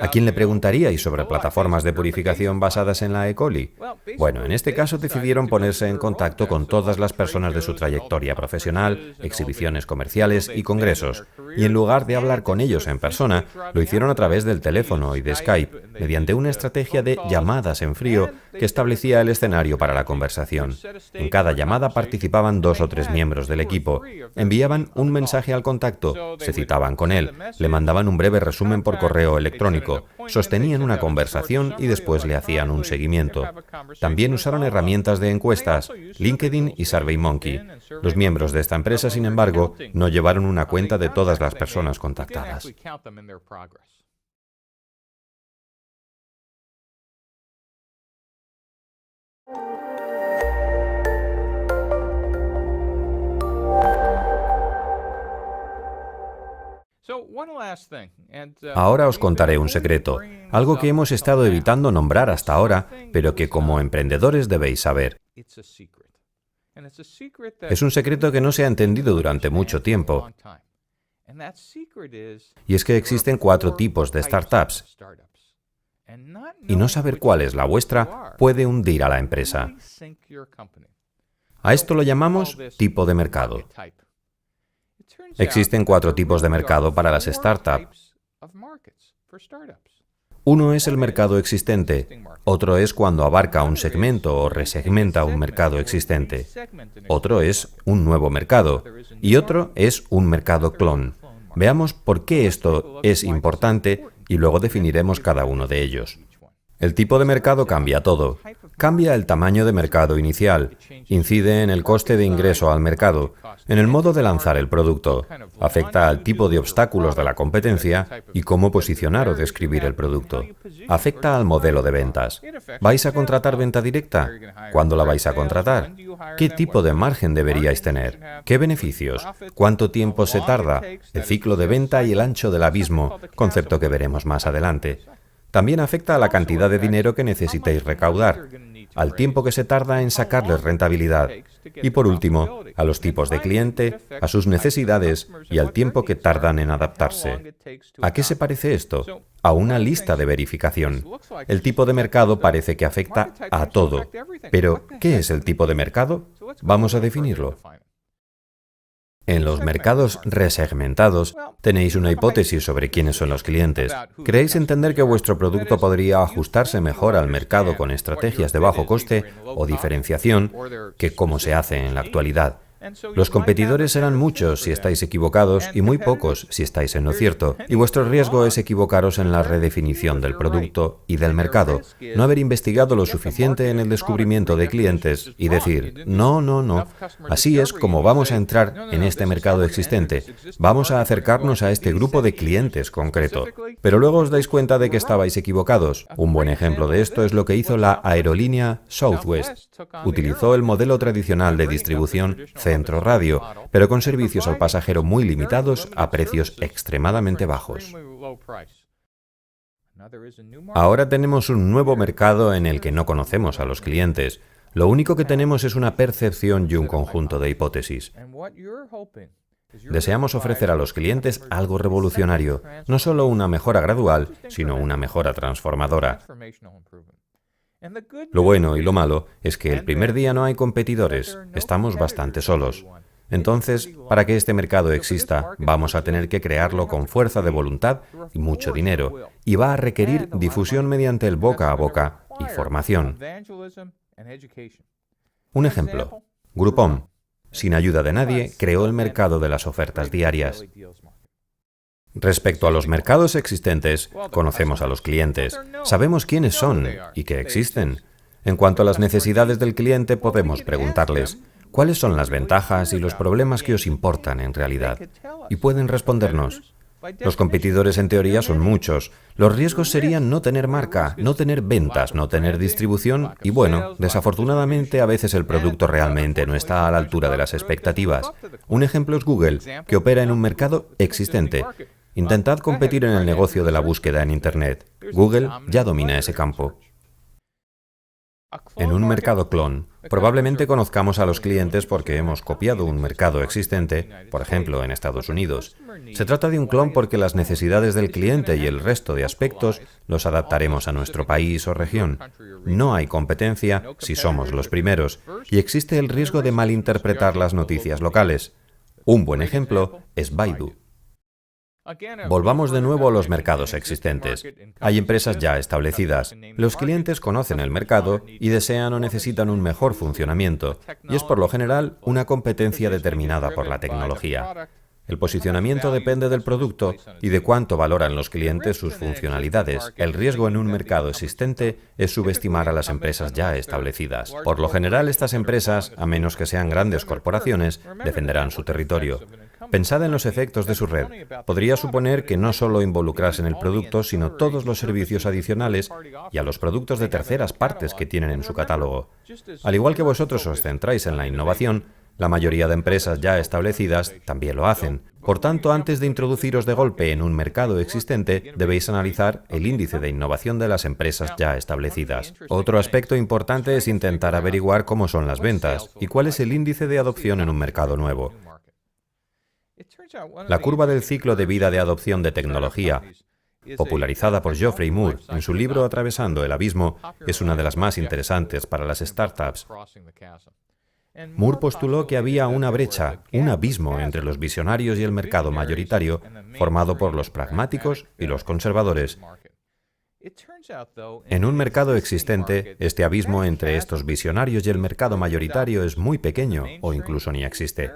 ¿A quién le preguntaríais sobre plataformas de purificación basadas en la E. coli? Bueno, en este caso decidieron ponerse en contacto con todas las personas de su trayectoria profesional, exhibiciones comerciales y congresos, y en lugar de hablar con ellos en persona, lo hicieron a través del teléfono y de Skype, mediante una estrategia de llamadas en frío que establecía el escenario para la conversación. En cada llamada participaban 2 o 3 miembros del equipo. Enviaban un mensaje al contacto, se citaban con él, le mandaban un breve resumen por correo electrónico, sostenían una conversación y después le hacían un seguimiento. También usaron herramientas de encuestas, LinkedIn y SurveyMonkey. Los miembros de esta empresa, sin embargo, no llevaron una cuenta de todas las personas contactadas. Ahora os contaré un secreto, algo que hemos estado evitando nombrar hasta ahora, pero que como emprendedores debéis saber. Es un secreto que no se ha entendido durante mucho tiempo. Y es que existen 4 tipos de startups. Y no saber cuál es la vuestra puede hundir a la empresa. A esto lo llamamos tipo de mercado. Existen 4 tipos de mercado para las startups. Uno es el mercado existente, otro es cuando abarca un segmento o resegmenta un mercado existente, otro es un nuevo mercado y otro es un mercado clon. Veamos por qué esto es importante y luego definiremos cada uno de ellos. El tipo de mercado cambia todo. Cambia el tamaño de mercado inicial, incide en el coste de ingreso al mercado, en el modo de lanzar el producto, afecta al tipo de obstáculos de la competencia y cómo posicionar o describir el producto. Afecta al modelo de ventas. ¿Vais a contratar venta directa? ¿Cuándo la vais a contratar? ¿Qué tipo de margen deberíais tener? ¿Qué beneficios? ¿Cuánto tiempo se tarda? El ciclo de venta y el ancho del abismo, concepto que veremos más adelante. También afecta a la cantidad de dinero que necesitéis recaudar, al tiempo que se tarda en sacarles rentabilidad y, por último, a los tipos de cliente, a sus necesidades y al tiempo que tardan en adaptarse. ¿A qué se parece esto? A una lista de verificación. El tipo de mercado parece que afecta a todo. Pero, ¿qué es el tipo de mercado? Vamos a definirlo. En los mercados resegmentados, tenéis una hipótesis sobre quiénes son los clientes. ¿Creéis entender que vuestro producto podría ajustarse mejor al mercado con estrategias de bajo coste o diferenciación que como se hace en la actualidad? Los competidores serán muchos si estáis equivocados y muy pocos si estáis en lo cierto, y vuestro riesgo es equivocaros en la redefinición del producto y del mercado, no haber investigado lo suficiente en el descubrimiento de clientes y decir, no, no, no, así es como vamos a entrar en este mercado existente, vamos a acercarnos a este grupo de clientes concreto. Pero luego os dais cuenta de que estabais equivocados. Un buen ejemplo de esto es lo que hizo la aerolínea Southwest. Utilizó el modelo tradicional de distribución centro radio, pero con servicios al pasajero muy limitados a precios extremadamente bajos. Ahora tenemos un nuevo mercado en el que no conocemos a los clientes. Lo único que tenemos es una percepción y un conjunto de hipótesis. Deseamos ofrecer a los clientes algo revolucionario, no solo una mejora gradual, sino una mejora transformadora. Lo bueno y lo malo es que el primer día no hay competidores, estamos bastante solos. Entonces, para que este mercado exista, vamos a tener que crearlo con fuerza de voluntad y mucho dinero, y va a requerir difusión mediante el boca a boca y formación. Un ejemplo, Groupon, sin ayuda de nadie, creó el mercado de las ofertas diarias. Respecto a los mercados existentes, conocemos a los clientes, sabemos quiénes son y que existen. En cuanto a las necesidades del cliente, podemos preguntarles, ¿cuáles son las ventajas y los problemas que os importan en realidad? Y pueden respondernos. Los competidores en teoría son muchos. Los riesgos serían no tener marca, no tener ventas, no tener distribución y bueno, desafortunadamente a veces el producto realmente no está a la altura de las expectativas. Un ejemplo es Google, que opera en un mercado existente. Intentad competir en el negocio de la búsqueda en Internet. Google ya domina ese campo. En un mercado clon, probablemente conozcamos a los clientes porque hemos copiado un mercado existente, por ejemplo, en Estados Unidos. Se trata de un clon porque las necesidades del cliente y el resto de aspectos los adaptaremos a nuestro país o región. No hay competencia si somos los primeros, y existe el riesgo de malinterpretar las noticias locales. Un buen ejemplo es Baidu. Volvamos de nuevo a los mercados existentes. Hay empresas ya establecidas. Los clientes conocen el mercado y desean o necesitan un mejor funcionamiento, y es por lo general una competencia determinada por la tecnología. El posicionamiento depende del producto y de cuánto valoran los clientes sus funcionalidades. El riesgo en un mercado existente es subestimar a las empresas ya establecidas. Por lo general, estas empresas, a menos que sean grandes corporaciones, defenderán su territorio. Pensad en los efectos de su red. Podría suponer que no solo involucrarse en el producto, sino todos los servicios adicionales y a los productos de terceras partes que tienen en su catálogo. Al igual que vosotros os centráis en la innovación, la mayoría de empresas ya establecidas también lo hacen. Por tanto, antes de introduciros de golpe en un mercado existente, debéis analizar el índice de innovación de las empresas ya establecidas. Otro aspecto importante es intentar averiguar cómo son las ventas y cuál es el índice de adopción en un mercado nuevo. La curva del ciclo de vida de adopción de tecnología, popularizada por Geoffrey Moore en su libro Atravesando el abismo, es una de las más interesantes para las startups. Moore postuló que había una brecha, un abismo entre los visionarios y el mercado mayoritario, formado por los pragmáticos y los conservadores. En un mercado existente, este abismo entre estos visionarios y el mercado mayoritario es muy pequeño o incluso ni existe.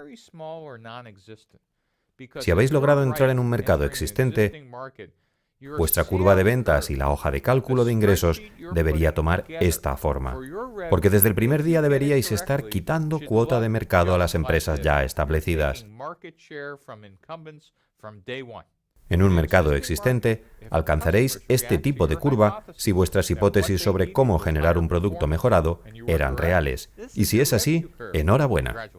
Si habéis logrado entrar en un mercado existente, vuestra curva de ventas y la hoja de cálculo de ingresos debería tomar esta forma, porque desde el primer día deberíais estar quitando cuota de mercado a las empresas ya establecidas. En un mercado existente, alcanzaréis este tipo de curva si vuestras hipótesis sobre cómo generar un producto mejorado eran reales. Y si es así, enhorabuena.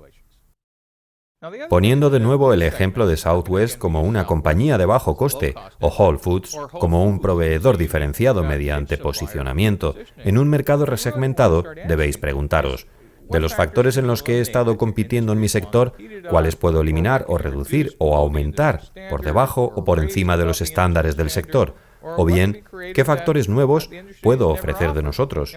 Poniendo de nuevo el ejemplo de Southwest como una compañía de bajo coste o Whole Foods como un proveedor diferenciado mediante posicionamiento en un mercado resegmentado, debéis preguntaros, de los factores en los que he estado compitiendo en mi sector, ¿cuáles puedo eliminar o reducir o aumentar por debajo o por encima de los estándares del sector? O bien, ¿qué factores nuevos puedo ofrecer de nosotros?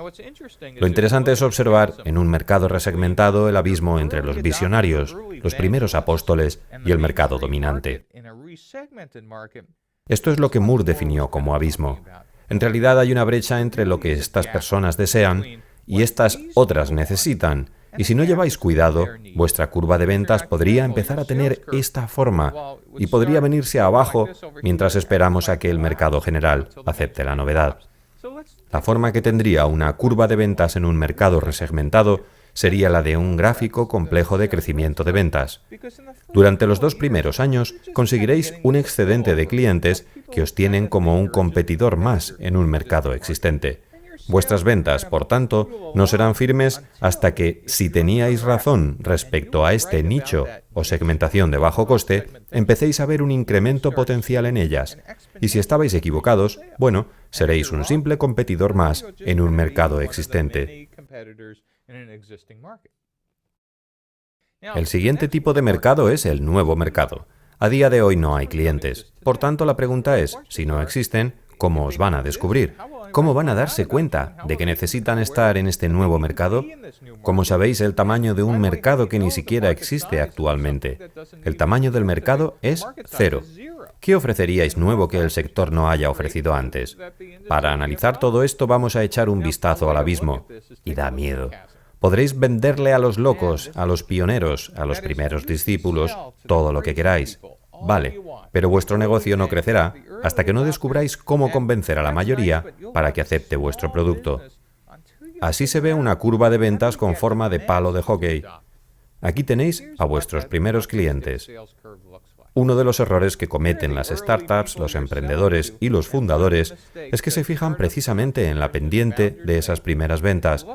Lo interesante es observar en un mercado resegmentado el abismo entre los visionarios, los primeros apóstoles y el mercado dominante. Esto es lo que Moore definió como abismo. En realidad hay una brecha entre lo que estas personas desean y estas otras necesitan. Y si no lleváis cuidado, vuestra curva de ventas podría empezar a tener esta forma y podría venirse abajo mientras esperamos a que el mercado general acepte la novedad. La forma que tendría una curva de ventas en un mercado resegmentado sería la de un gráfico complejo de crecimiento de ventas. Durante los 2 primeros años conseguiréis un excedente de clientes que os tienen como un competidor más en un mercado existente. Vuestras ventas, por tanto, no serán firmes hasta que, si teníais razón respecto a este nicho o segmentación de bajo coste, empecéis a ver un incremento potencial en ellas. Y si estabais equivocados, bueno, seréis un simple competidor más en un mercado existente. El siguiente tipo de mercado es el nuevo mercado. A día de hoy no hay clientes. Por tanto, la pregunta es, si no existen, ¿cómo os van a descubrir? ¿Cómo van a darse cuenta de que necesitan estar en este nuevo mercado? ¿Cómo sabéis el tamaño de un mercado que ni siquiera existe actualmente? El tamaño del mercado es 0. ¿Qué ofreceríais nuevo que el sector no haya ofrecido antes? Para analizar todo esto vamos a echar un vistazo al abismo. Y da miedo. Podréis venderle a los locos, a los pioneros, a los primeros discípulos, todo lo que queráis. Vale, pero vuestro negocio no crecerá hasta que no descubráis cómo convencer a la mayoría para que acepte vuestro producto. Así se ve una curva de ventas con forma de palo de hockey. Aquí tenéis a vuestros primeros clientes. Uno de los errores que cometen las startups, los emprendedores y los fundadores es que se fijan precisamente en la pendiente de esas primeras ventas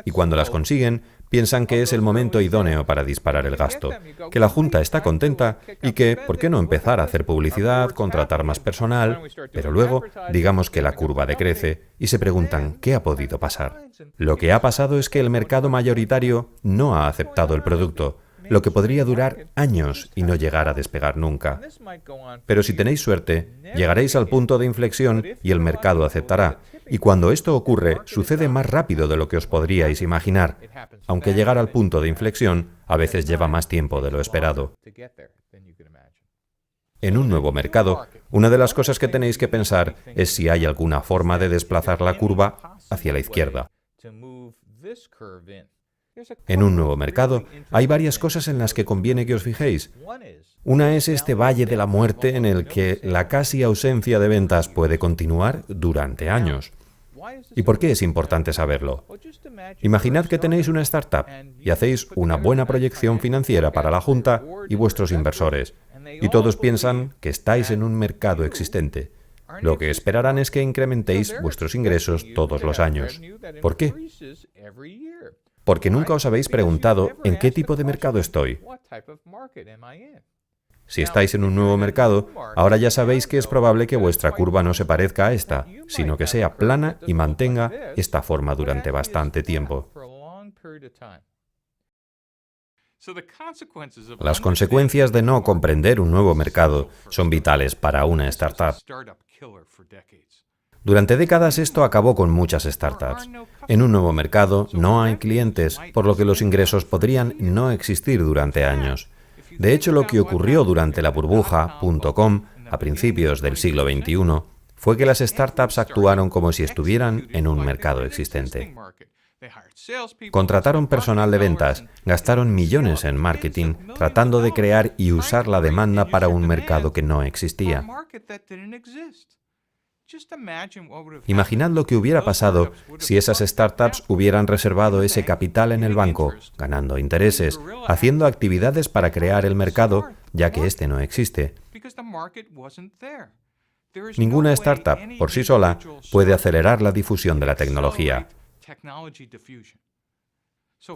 y cuando las consiguen piensan que es el momento idóneo para disparar el gasto, que la junta está contenta y que, ¿por qué no empezar a hacer publicidad, contratar más personal? Pero luego, digamos que la curva decrece y se preguntan ¿qué ha podido pasar? Lo que ha pasado es que el mercado mayoritario no ha aceptado el producto, lo que podría durar años y no llegar a despegar nunca. Pero si tenéis suerte, llegaréis al punto de inflexión y el mercado aceptará. Y cuando esto ocurre, sucede más rápido de lo que os podríais imaginar, aunque llegar al punto de inflexión a veces lleva más tiempo de lo esperado. En un nuevo mercado, una de las cosas que tenéis que pensar es si hay alguna forma de desplazar la curva hacia la izquierda. En un nuevo mercado, hay varias cosas en las que conviene que os fijéis. Una es este valle de la muerte en el que la casi ausencia de ventas puede continuar durante años. ¿Y por qué es importante saberlo? Imaginad que tenéis una startup y hacéis una buena proyección financiera para la junta y vuestros inversores, y todos piensan que estáis en un mercado existente. Lo que esperarán es que incrementéis vuestros ingresos todos los años. ¿Por qué? Porque nunca os habéis preguntado en qué tipo de mercado estoy. Si estáis en un nuevo mercado, ahora ya sabéis que es probable que vuestra curva no se parezca a esta, sino que sea plana y mantenga esta forma durante bastante tiempo. Las consecuencias de no comprender un nuevo mercado son vitales para una startup. Durante décadas esto acabó con muchas startups. En un nuevo mercado no hay clientes, por lo que los ingresos podrían no existir durante años. De hecho, lo que ocurrió durante la burbuja .com a principios del siglo XXI fue que las startups actuaron como si estuvieran en un mercado existente. Contrataron personal de ventas, gastaron millones en marketing, tratando de crear y usar la demanda para un mercado que no existía. Imaginad lo que hubiera pasado si esas startups hubieran reservado ese capital en el banco, ganando intereses, haciendo actividades para crear el mercado, ya que este no existe. Ninguna startup, por sí sola, puede acelerar la difusión de la tecnología.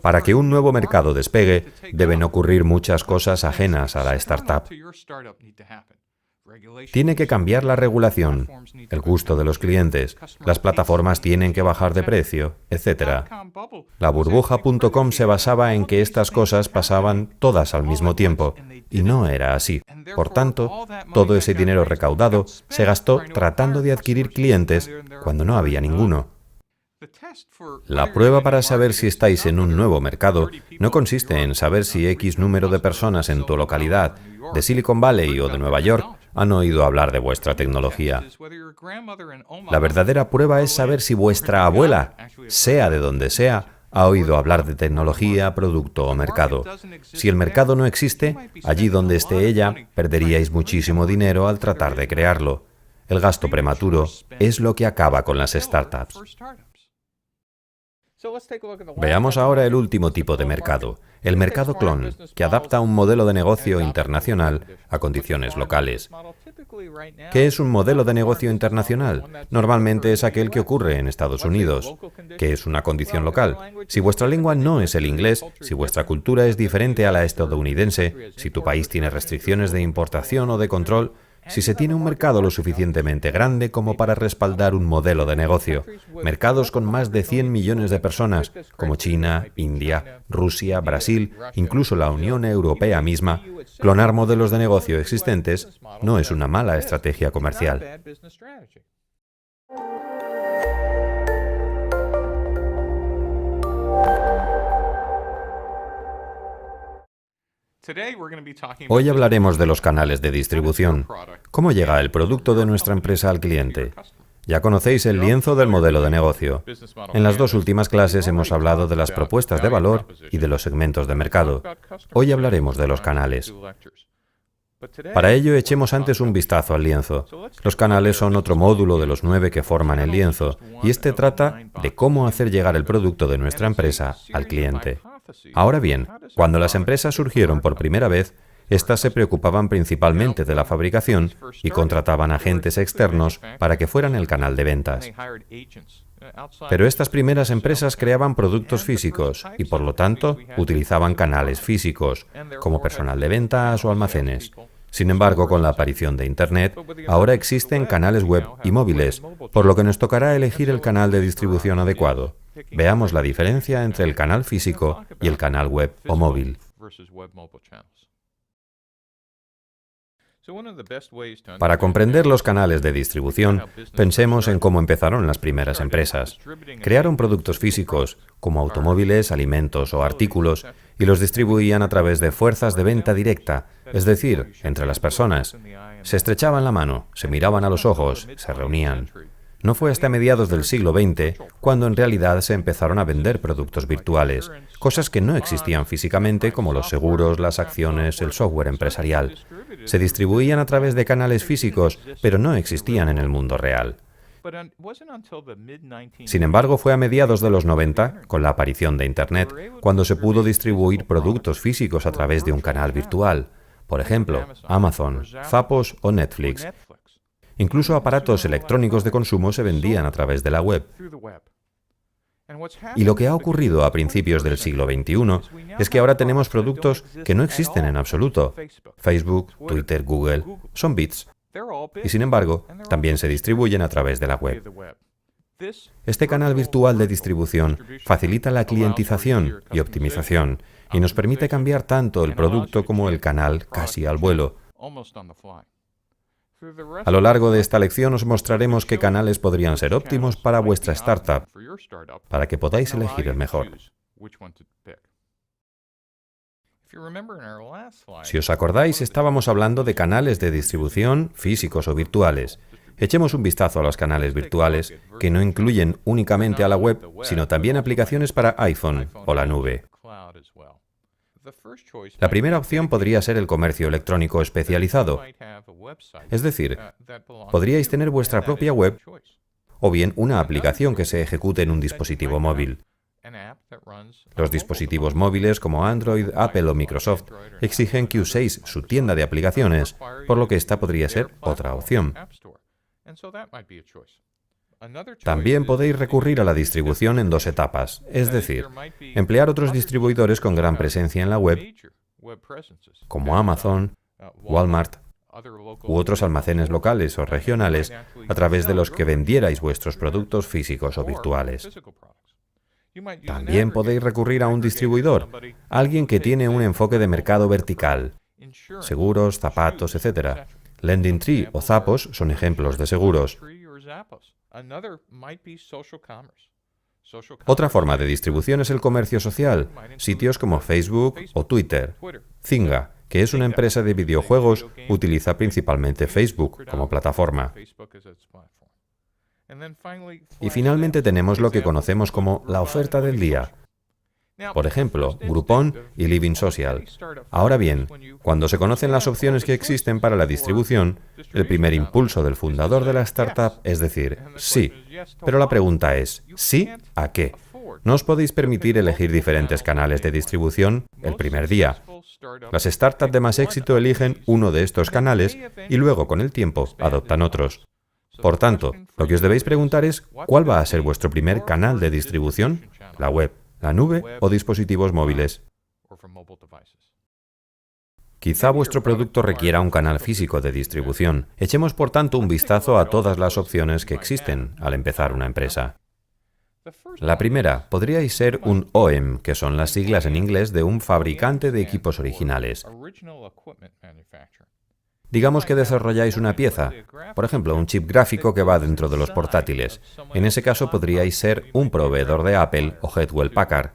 Para que un nuevo mercado despegue, deben ocurrir muchas cosas ajenas a la startup. Tiene que cambiar la regulación, el gusto de los clientes, las plataformas tienen que bajar de precio, etc. La burbuja.com se basaba en que estas cosas pasaban todas al mismo tiempo, y no era así. Por tanto, todo ese dinero recaudado se gastó tratando de adquirir clientes cuando no había ninguno. La prueba para saber si estáis en un nuevo mercado no consiste en saber si X número de personas en tu localidad, de Silicon Valley o de Nueva York, han oído hablar de vuestra tecnología. La verdadera prueba es saber si vuestra abuela, sea de donde sea, ha oído hablar de tecnología, producto o mercado. Si el mercado no existe, allí donde esté ella, perderíais muchísimo dinero al tratar de crearlo. El gasto prematuro es lo que acaba con las startups. Veamos ahora el último tipo de mercado, el mercado clon, que adapta un modelo de negocio internacional a condiciones locales. ¿Qué es un modelo de negocio internacional? Normalmente es aquel que ocurre en Estados Unidos. ¿Qué es una condición local? Si vuestra lengua no es el inglés, si vuestra cultura es diferente a la estadounidense, si tu país tiene restricciones de importación o de control, si se tiene un mercado lo suficientemente grande como para respaldar un modelo de negocio, mercados con más de 100 millones de personas, como China, India, Rusia, Brasil, incluso la Unión Europea misma, clonar modelos de negocio existentes no es una mala estrategia comercial. Hoy hablaremos de los canales de distribución. ¿Cómo llega el producto de nuestra empresa al cliente? Ya conocéis el lienzo del modelo de negocio. En las dos últimas clases hemos hablado de las propuestas de valor y de los segmentos de mercado. Hoy hablaremos de los canales. Para ello, echemos antes un vistazo al lienzo. Los canales son otro módulo de los 9 que forman el lienzo, y este trata de cómo hacer llegar el producto de nuestra empresa al cliente. Ahora bien, cuando las empresas surgieron por primera vez, estas se preocupaban principalmente de la fabricación y contrataban agentes externos para que fueran el canal de ventas. Pero estas primeras empresas creaban productos físicos y, por lo tanto, utilizaban canales físicos, como personal de ventas o almacenes. Sin embargo, con la aparición de Internet, ahora existen canales web y móviles, por lo que nos tocará elegir el canal de distribución adecuado. Veamos la diferencia entre el canal físico y el canal web o móvil. Para comprender los canales de distribución, pensemos en cómo empezaron las primeras empresas. Crearon productos físicos, como automóviles, alimentos o artículos, y los distribuían a través de fuerzas de venta directa, es decir, entre las personas. Se estrechaban la mano, se miraban a los ojos, se reunían. No fue hasta mediados del siglo XX cuando en realidad se empezaron a vender productos virtuales, cosas que no existían físicamente como los seguros, las acciones, el software empresarial. Se distribuían a través de canales físicos, pero no existían en el mundo real. Sin embargo, fue a mediados de los 90, con la aparición de Internet, cuando se pudo distribuir productos físicos a través de un canal virtual. Por ejemplo, Amazon, Zappos o Netflix. Incluso aparatos electrónicos de consumo se vendían a través de la web. Y lo que ha ocurrido a principios del siglo XXI es que ahora tenemos productos que no existen en absoluto. Facebook, Twitter, Google, son bits. Y sin embargo, también se distribuyen a través de la web. Este canal virtual de distribución facilita la clientización y optimización y nos permite cambiar tanto el producto como el canal casi al vuelo. A lo largo de esta lección os mostraremos qué canales podrían ser óptimos para vuestra startup, para que podáis elegir el mejor. Si os acordáis, estábamos hablando de canales de distribución físicos o virtuales. Echemos un vistazo a los canales virtuales, que no incluyen únicamente a la web, sino también aplicaciones para iPhone o la nube. La primera opción podría ser el comercio electrónico especializado. Es decir, podríais tener vuestra propia web o bien una aplicación que se ejecute en un dispositivo móvil. Los dispositivos móviles como Android, Apple o Microsoft exigen que uséis su tienda de aplicaciones, por lo que esta podría ser otra opción. También podéis recurrir a la distribución en dos etapas, es decir, emplear otros distribuidores con gran presencia en la web, como Amazon, Walmart u otros almacenes locales o regionales, a través de los que vendierais vuestros productos físicos o virtuales. También podéis recurrir a un distribuidor, alguien que tiene un enfoque de mercado vertical, seguros, zapatos, etc. LendingTree o Zappos son ejemplos de seguros. Otra forma de distribución es el comercio social, sitios como Facebook o Twitter. Zynga, que es una empresa de videojuegos, utiliza principalmente Facebook como plataforma. Y finalmente tenemos lo que conocemos como la oferta del día. Por ejemplo, Groupon y Living Social. Ahora bien, cuando se conocen las opciones que existen para la distribución, el primer impulso del fundador de la startup es decir, sí. Pero la pregunta es, ¿sí a qué? ¿No os podéis permitir elegir diferentes canales de distribución el primer día? Las startups de más éxito eligen uno de estos canales y luego, con el tiempo, adoptan otros. Por tanto, lo que os debéis preguntar es, ¿cuál va a ser vuestro primer canal de distribución? ¿La web, la nube o dispositivos móviles? Quizá vuestro producto requiera un canal físico de distribución. Echemos, por tanto, un vistazo a todas las opciones que existen al empezar una empresa. La primera, podríais ser un OEM, que son las siglas en inglés de un fabricante de equipos originales. Digamos que desarrolláis una pieza, por ejemplo, un chip gráfico que va dentro de los portátiles. En ese caso podríais ser un proveedor de Apple o Hewlett-Packard.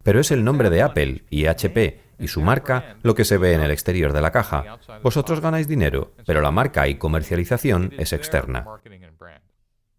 Pero es el nombre de Apple y HP y su marca lo que se ve en el exterior de la caja. Vosotros ganáis dinero, pero la marca y comercialización es externa.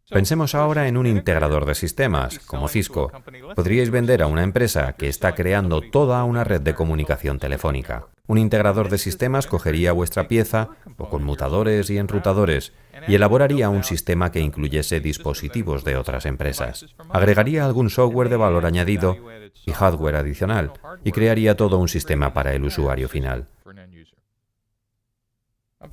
Pensemos ahora en un integrador de sistemas, como Cisco. Podríais vender a una empresa que está creando toda una red de comunicación telefónica. Un integrador de sistemas cogería vuestra pieza, o conmutadores y enrutadores, y elaboraría un sistema que incluyese dispositivos de otras empresas. Agregaría algún software de valor añadido y hardware adicional, y crearía todo un sistema para el usuario final.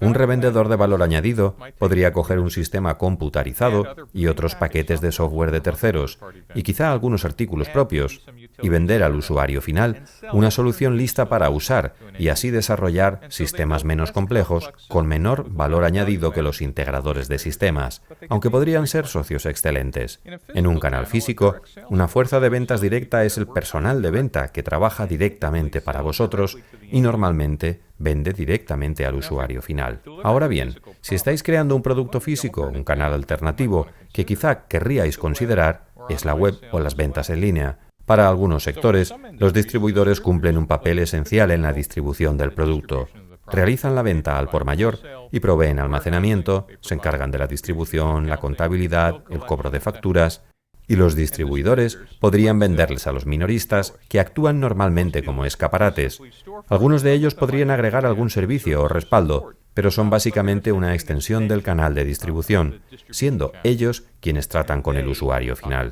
Un revendedor de valor añadido podría coger un sistema computarizado y otros paquetes de software de terceros, y quizá algunos artículos propios, y vender al usuario final una solución lista para usar y así desarrollar sistemas menos complejos con menor valor añadido que los integradores de sistemas, aunque podrían ser socios excelentes. En un canal físico, una fuerza de ventas directa es el personal de venta que trabaja directamente para vosotros y normalmente vende directamente al usuario final. Ahora bien, si estáis creando un producto físico, un canal alternativo que quizá querríais considerar es la web o las ventas en línea. Para algunos sectores, los distribuidores cumplen un papel esencial en la distribución del producto. Realizan la venta al por mayor y proveen almacenamiento, se encargan de la distribución, la contabilidad, el cobro de facturas. Y los distribuidores podrían venderles a los minoristas, que actúan normalmente como escaparates. Algunos de ellos podrían agregar algún servicio o respaldo, pero son básicamente una extensión del canal de distribución, siendo ellos quienes tratan con el usuario final.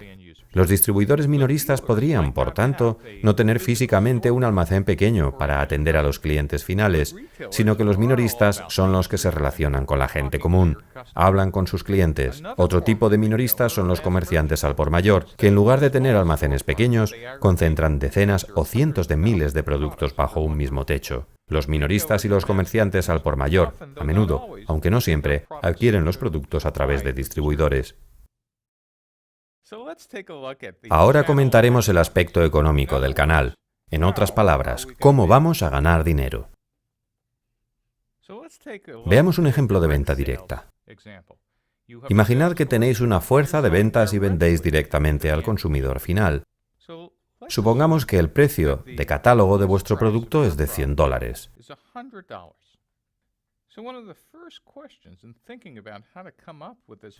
Los distribuidores minoristas podrían, por tanto, no tener físicamente un almacén pequeño para atender a los clientes finales, sino que los minoristas son los que se relacionan con la gente común, hablan con sus clientes. Otro tipo de minoristas son los comerciantes al por mayor, que en lugar de tener almacenes pequeños, concentran decenas o cientos de miles de productos bajo un mismo techo. Los minoristas y los comerciantes al por mayor, a menudo, aunque no siempre, adquieren los productos a través de distribuidores. Ahora comentaremos el aspecto económico del canal. En otras palabras, ¿cómo vamos a ganar dinero? Veamos un ejemplo de venta directa. Imaginad que tenéis una fuerza de ventas y vendéis directamente al consumidor final. Supongamos que el precio de catálogo de vuestro producto es de $100.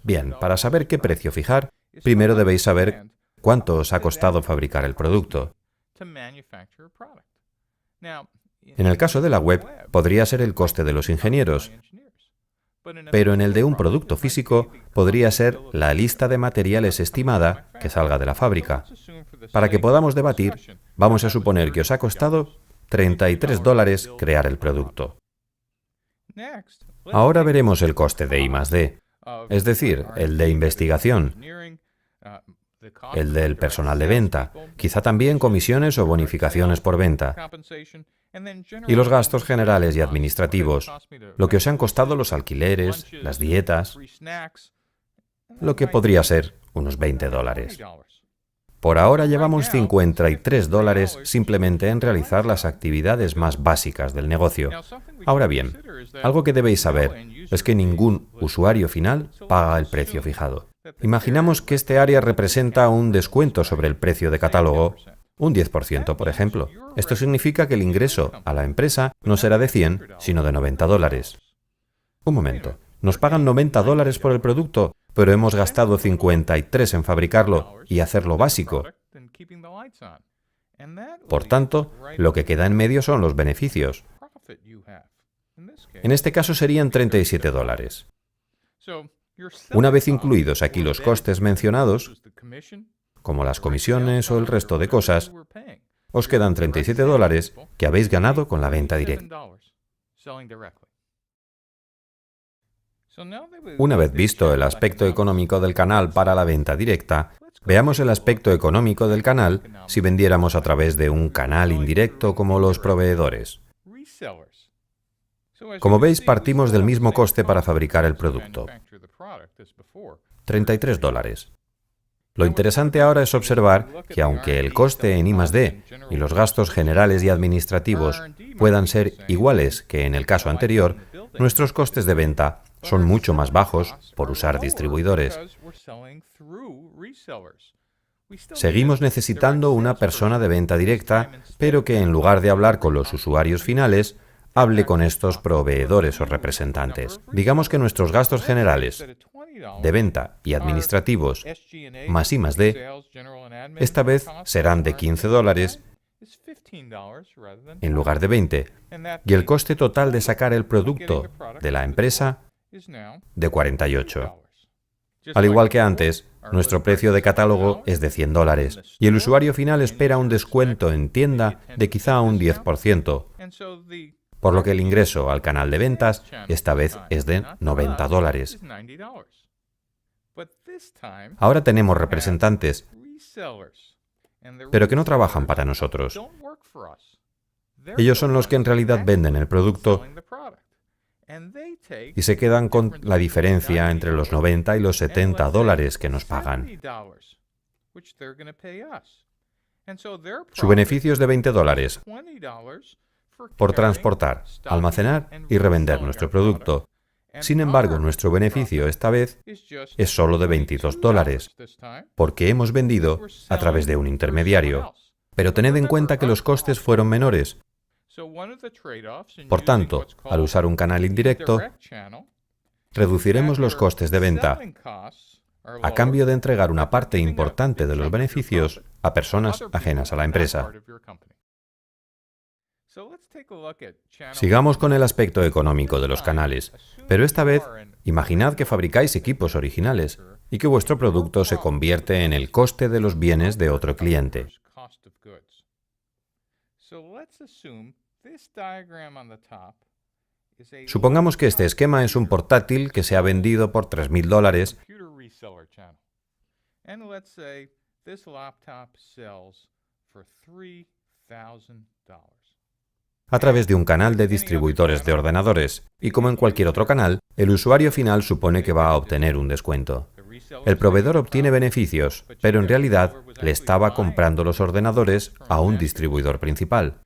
Bien, para saber qué precio fijar, primero debéis saber cuánto os ha costado fabricar el producto. En el caso de la web, podría ser el coste de los ingenieros, pero en el de un producto físico podría ser la lista de materiales estimada que salga de la fábrica. Para que podamos debatir, vamos a suponer que os ha costado $33 crear el producto. Ahora veremos el coste de I+D, es decir, el de investigación, el del personal de venta, quizá también comisiones o bonificaciones por venta, y los gastos generales y administrativos, lo que os han costado los alquileres, las dietas, lo que podría ser unos $20. Por ahora llevamos $53 simplemente en realizar las actividades más básicas del negocio. Ahora bien, algo que debéis saber es que ningún usuario final paga el precio fijado. Imaginamos que este área representa un descuento sobre el precio de catálogo, un 10%, por ejemplo. Esto significa que el ingreso a la empresa no será de 100, sino de $90. Un momento, nos pagan $90 por el producto, pero hemos gastado 53 en fabricarlo y hacerlo básico. Por tanto, lo que queda en medio son los beneficios. En este caso serían $37. Una vez incluidos aquí los costes mencionados, como las comisiones o el resto de cosas, os quedan $37 que habéis ganado con la venta directa. Una vez visto el aspecto económico del canal para la venta directa, veamos el aspecto económico del canal si vendiéramos a través de un canal indirecto como los proveedores. Como veis, partimos del mismo coste para fabricar el producto, $33. Lo interesante ahora es observar que aunque el coste en I+D y los gastos generales y administrativos puedan ser iguales que en el caso anterior, nuestros costes de venta son mucho más bajos por usar distribuidores. Seguimos necesitando una persona de venta directa, pero que en lugar de hablar con los usuarios finales, hable con estos proveedores o representantes. Digamos que nuestros gastos generales de venta y administrativos más I+D, esta vez serán de $15 en lugar de 20, y el coste total de sacar el producto de la empresa de 48. Al igual que antes, nuestro precio de catálogo es de $100 y el usuario final espera un descuento en tienda de quizá un 10%, por lo que el ingreso al canal de ventas esta vez es de $90. Ahora tenemos representantes, pero que no trabajan para nosotros. Ellos son los que en realidad venden el producto y se quedan con la diferencia entre los $90 y los $70 que nos pagan. Su beneficio es de $20 por transportar, almacenar y revender nuestro producto. Sin embargo, nuestro beneficio esta vez es solo de $22, porque hemos vendido a través de un intermediario. Pero tened en cuenta que los costes fueron menores. Por tanto, al usar un canal indirecto, reduciremos los costes de venta a cambio de entregar una parte importante de los beneficios a personas ajenas a la empresa. Sigamos con el aspecto económico de los canales, pero esta vez imaginad que fabricáis equipos originales y que vuestro producto se convierte en el coste de los bienes de otro cliente. Supongamos que este esquema es un portátil que se ha vendido por $3.000 a través de un canal de distribuidores de ordenadores, y como en cualquier otro canal, el usuario final supone que va a obtener un descuento. El proveedor obtiene beneficios, pero en realidad le estaba comprando los ordenadores a un distribuidor principal.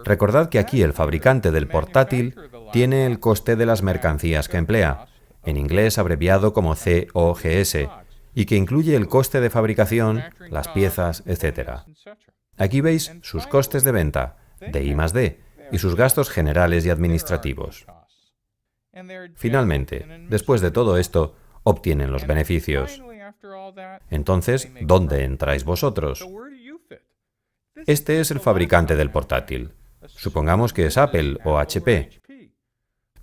Recordad que aquí el fabricante del portátil tiene el coste de las mercancías que emplea, en inglés abreviado como COGS, y que incluye el coste de fabricación, las piezas, etc. Aquí veis sus costes de venta, de I+D, y sus gastos generales y administrativos. Finalmente, después de todo esto, obtienen los beneficios. Entonces, ¿dónde entráis vosotros? Este es el fabricante del portátil. Supongamos que es Apple o HP.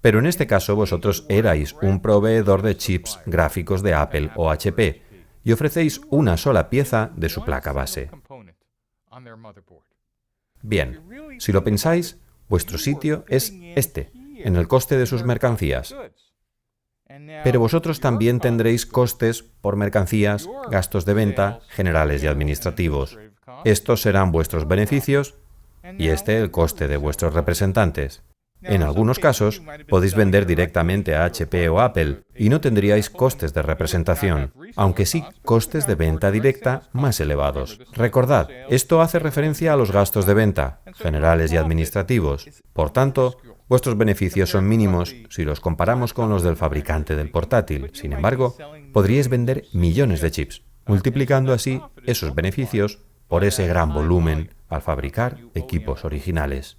Pero en este caso vosotros erais un proveedor de chips gráficos de Apple o HP y ofrecéis una sola pieza de su placa base. Bien, si lo pensáis, vuestro sitio es este, en el coste de sus mercancías. Pero vosotros también tendréis costes por mercancías, gastos de venta, generales y administrativos. Estos serán vuestros beneficios y este el coste de vuestros representantes. En algunos casos, podéis vender directamente a HP o Apple y no tendríais costes de representación, aunque sí costes de venta directa más elevados. Recordad, esto hace referencia a los gastos de venta, generales y administrativos. Por tanto, vuestros beneficios son mínimos si los comparamos con los del fabricante del portátil. Sin embargo, podríais vender millones de chips, multiplicando así esos beneficios por ese gran volumen al fabricar equipos originales.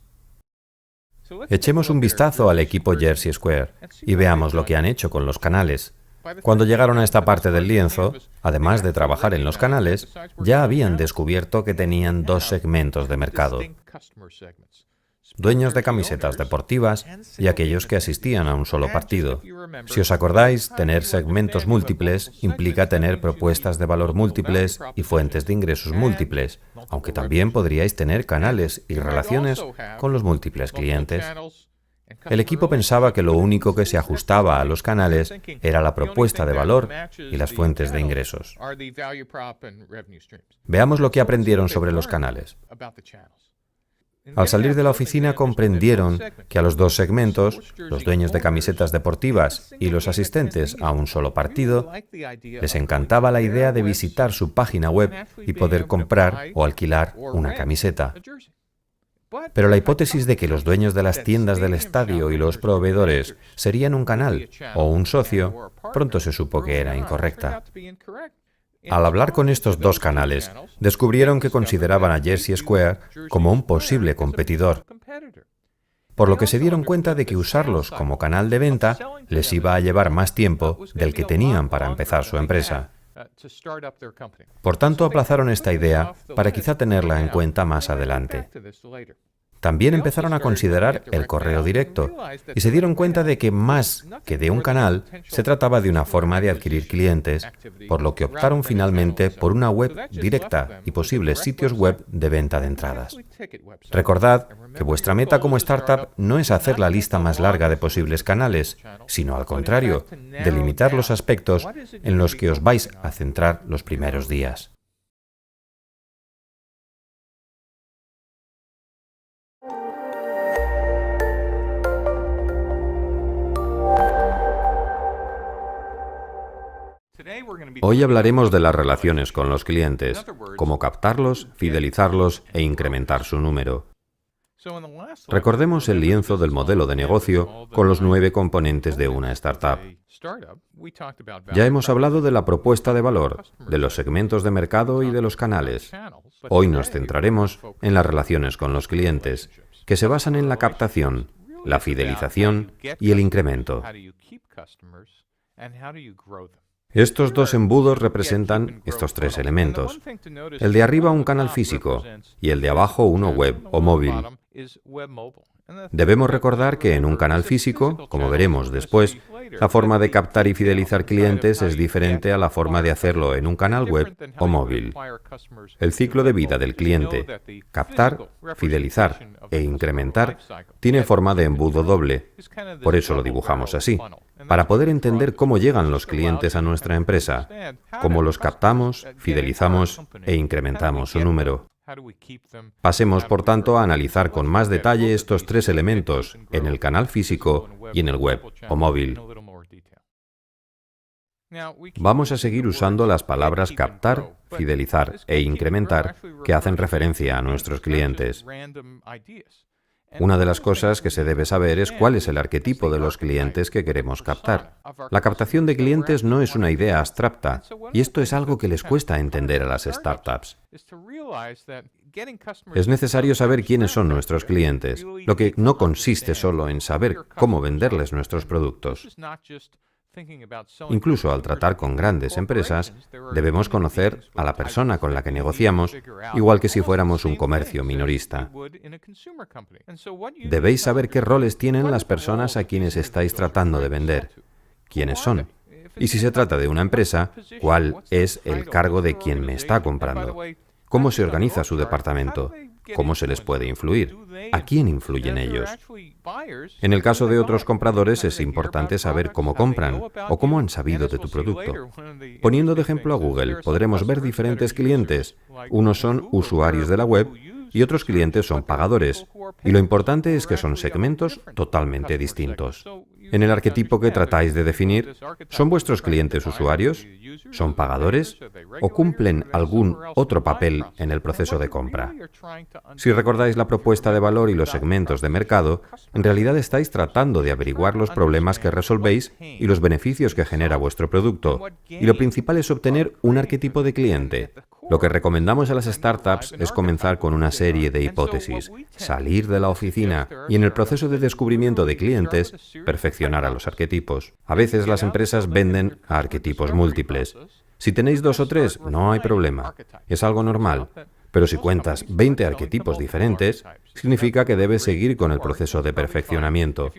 Echemos un vistazo al equipo Jersey Square y veamos lo que han hecho con los canales. Cuando llegaron a esta parte del lienzo, además de trabajar en los canales, ya habían descubierto que tenían dos segmentos de mercado: dueños de camisetas deportivas y aquellos que asistían a un solo partido. Si os acordáis, tener segmentos múltiples implica tener propuestas de valor múltiples y fuentes de ingresos múltiples, aunque también podríais tener canales y relaciones con los múltiples clientes. El equipo pensaba que lo único que se ajustaba a los canales era la propuesta de valor y las fuentes de ingresos. Veamos lo que aprendieron sobre los canales. Al salir de la oficina comprendieron que a los dos segmentos, los dueños de camisetas deportivas y los asistentes a un solo partido, les encantaba la idea de visitar su página web y poder comprar o alquilar una camiseta. Pero la hipótesis de que los dueños de las tiendas del estadio y los proveedores serían un canal o un socio, pronto se supo que era incorrecta. Al hablar con estos dos canales, descubrieron que consideraban a Jersey Square como un posible competidor, por lo que se dieron cuenta de que usarlos como canal de venta les iba a llevar más tiempo del que tenían para empezar su empresa. Por tanto, aplazaron esta idea para quizá tenerla en cuenta más adelante. También empezaron a considerar el correo directo y se dieron cuenta de que más que de un canal, se trataba de una forma de adquirir clientes, por lo que optaron finalmente por una web directa y posibles sitios web de venta de entradas. Recordad que vuestra meta como startup no es hacer la lista más larga de posibles canales, sino al contrario, delimitar los aspectos en los que os vais a centrar los primeros días. Hoy hablaremos de las relaciones con los clientes, cómo captarlos, fidelizarlos e incrementar su número. Recordemos el lienzo del modelo de negocio con los 9 componentes de una startup. Ya hemos hablado de la propuesta de valor, de los segmentos de mercado y de los canales. Hoy nos centraremos en las relaciones con los clientes, que se basan en la captación, la fidelización y el incremento. Estos dos embudos representan estos 3 elementos. El de arriba un canal físico y el de abajo uno web o móvil. Debemos recordar que en un canal físico, como veremos después, la forma de captar y fidelizar clientes es diferente a la forma de hacerlo en un canal web o móvil. El ciclo de vida del cliente, captar, fidelizar e incrementar, tiene forma de embudo doble. Por eso lo dibujamos así, para poder entender cómo llegan los clientes a nuestra empresa, cómo los captamos, fidelizamos e incrementamos su número. Pasemos, por tanto, a analizar con más detalle estos 3 elementos en el canal físico y en el web o móvil. Vamos a seguir usando las palabras captar, fidelizar e incrementar que hacen referencia a nuestros clientes. Una de las cosas que se debe saber es cuál es el arquetipo de los clientes que queremos captar. La captación de clientes no es una idea abstracta, y esto es algo que les cuesta entender a las startups. Es necesario saber quiénes son nuestros clientes, lo que no consiste solo en saber cómo venderles nuestros productos. Incluso al tratar con grandes empresas, debemos conocer a la persona con la que negociamos, igual que si fuéramos un comercio minorista. Debéis saber qué roles tienen las personas a quienes estáis tratando de vender, quiénes son, y si se trata de una empresa, cuál es el cargo de quien me está comprando, cómo se organiza su departamento, ¿Cómo se les puede influir? ¿A quién influyen ellos? En el caso de otros compradores es importante saber cómo compran o cómo han sabido de tu producto. Poniendo de ejemplo a Google, podremos ver diferentes clientes. Unos son usuarios de la web y otros clientes son pagadores. Y lo importante es que son segmentos totalmente distintos. En el arquetipo que tratáis de definir, ¿son vuestros clientes usuarios? ¿Son pagadores? ¿O cumplen algún otro papel en el proceso de compra? Si recordáis la propuesta de valor y los segmentos de mercado, en realidad estáis tratando de averiguar los problemas que resolvéis y los beneficios que genera vuestro producto. Y lo principal es obtener un arquetipo de cliente. Lo que recomendamos a las startups es comenzar con una serie de hipótesis, salir de la oficina y en el proceso de descubrimiento de clientes, perfeccionar a los arquetipos. A veces las empresas venden a arquetipos múltiples. Si tenéis 2 o 3, no hay problema. Es algo normal. Pero si cuentas 20 arquetipos diferentes, significa que debes seguir con el proceso de perfeccionamiento.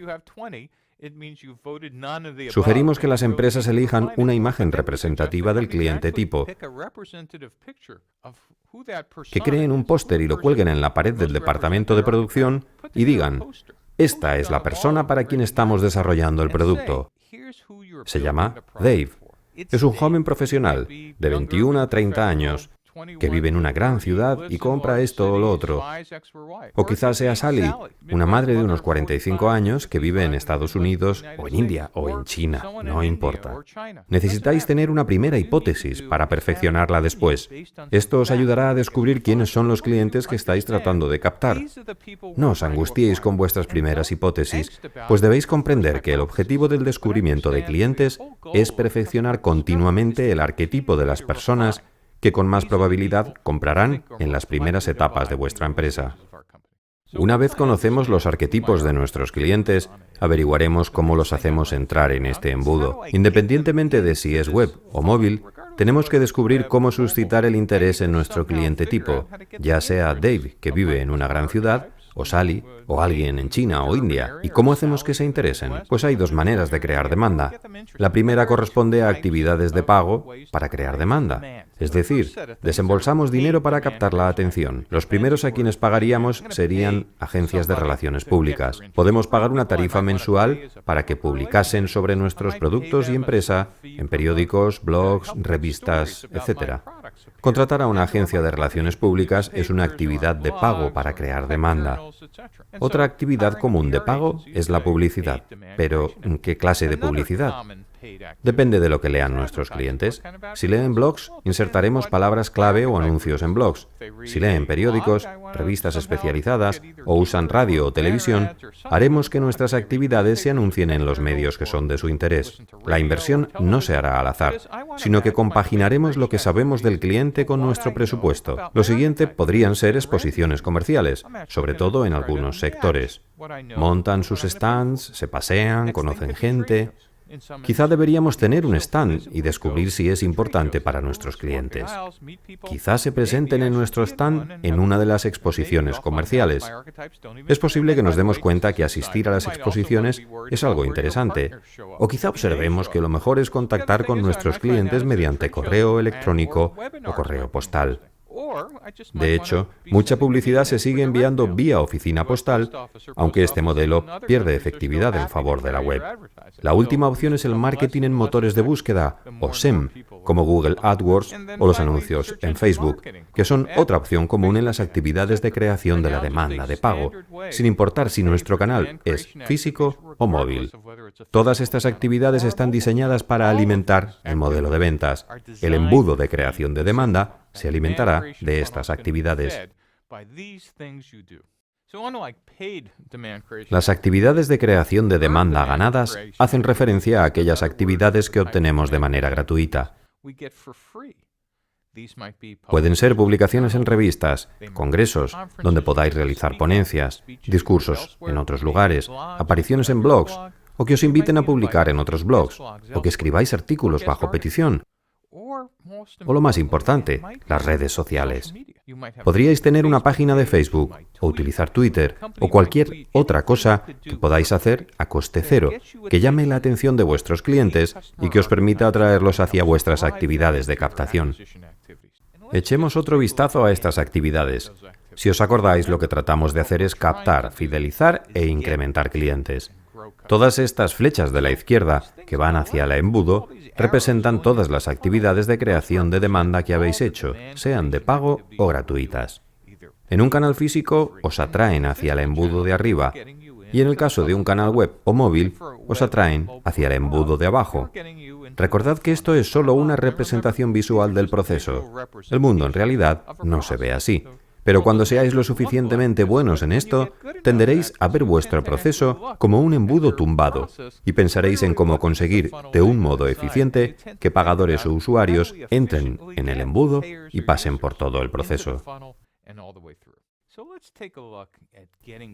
Sugerimos que las empresas elijan una imagen representativa del cliente tipo, que creen un póster y lo cuelguen en la pared del departamento de producción y digan, esta es la persona para quien estamos desarrollando el producto. Se llama Dave. Es un joven profesional de 21 a 30 años que vive en una gran ciudad y compra esto o lo otro. O quizás sea Sally, una madre de unos 45 años que vive en Estados Unidos o en India o en China, no importa. Necesitáis tener una primera hipótesis para perfeccionarla después. Esto os ayudará a descubrir quiénes son los clientes que estáis tratando de captar. No os angustiéis con vuestras primeras hipótesis, pues debéis comprender que el objetivo del descubrimiento de clientes es perfeccionar continuamente el arquetipo de las personas que con más probabilidad comprarán en las primeras etapas de vuestra empresa. Una vez conocemos los arquetipos de nuestros clientes, averiguaremos cómo los hacemos entrar en este embudo. Independientemente de si es web o móvil, tenemos que descubrir cómo suscitar el interés en nuestro cliente tipo, ya sea Dave, que vive en una gran ciudad, o Sally, o alguien en China o India. ¿Y cómo hacemos que se interesen? Pues hay 2 maneras de crear demanda. La primera corresponde a actividades de pago para crear demanda. Es decir, desembolsamos dinero para captar la atención. Los primeros a quienes pagaríamos serían agencias de relaciones públicas. Podemos pagar una tarifa mensual para que publicasen sobre nuestros productos y empresa en periódicos, blogs, revistas, etc. Contratar a una agencia de relaciones públicas es una actividad de pago para crear demanda. Otra actividad común de pago es la publicidad. Pero, ¿qué clase de publicidad? Depende de lo que lean nuestros clientes. Si leen blogs, insertaremos palabras clave o anuncios en blogs. Si leen periódicos, revistas especializadas o usan radio o televisión, haremos que nuestras actividades se anuncien en los medios que son de su interés. La inversión no se hará al azar, sino que compaginaremos lo que sabemos del cliente con nuestro presupuesto. Lo siguiente podrían ser exposiciones comerciales, sobre todo en algunos sectores. Montan sus stands, se pasean, conocen gente. Quizá deberíamos tener un stand y descubrir si es importante para nuestros clientes. Quizá se presenten en nuestro stand en una de las exposiciones comerciales. Es posible que nos demos cuenta que asistir a las exposiciones es algo interesante. O quizá observemos que lo mejor es contactar con nuestros clientes mediante correo electrónico o correo postal. De hecho, mucha publicidad se sigue enviando vía oficina postal, aunque este modelo pierde efectividad en favor de la web. La última opción es el marketing en motores de búsqueda, o SEM, como Google AdWords o los anuncios en Facebook, que son otra opción común en las actividades de creación de la demanda de pago, sin importar si nuestro canal es físico o móvil. Todas estas actividades están diseñadas para alimentar el modelo de ventas. El embudo de creación de demanda se alimentará de estas actividades. Las actividades de creación de demanda ganadas hacen referencia a aquellas actividades que obtenemos de manera gratuita. Pueden ser publicaciones en revistas, congresos, donde podáis realizar ponencias, discursos en otros lugares, apariciones en blogs, o que os inviten a publicar en otros blogs, o que escribáis artículos bajo petición. O lo más importante, las redes sociales. Podríais tener una página de Facebook, o utilizar Twitter, o cualquier otra cosa que podáis hacer a coste cero, que llame la atención de vuestros clientes y que os permita atraerlos hacia vuestras actividades de captación. Echemos otro vistazo a estas actividades. Si os acordáis, lo que tratamos de hacer es captar, fidelizar e incrementar clientes. Todas estas flechas de la izquierda que van hacia el embudo representan todas las actividades de creación de demanda que habéis hecho, sean de pago o gratuitas. En un canal físico os atraen hacia el embudo de arriba y en el caso de un canal web o móvil os atraen hacia el embudo de abajo. Recordad que esto es solo una representación visual del proceso. El mundo en realidad no se ve así. Pero cuando seáis lo suficientemente buenos en esto, tenderéis a ver vuestro proceso como un embudo tumbado y pensaréis en cómo conseguir, de un modo eficiente, que pagadores o usuarios entren en el embudo y pasen por todo el proceso.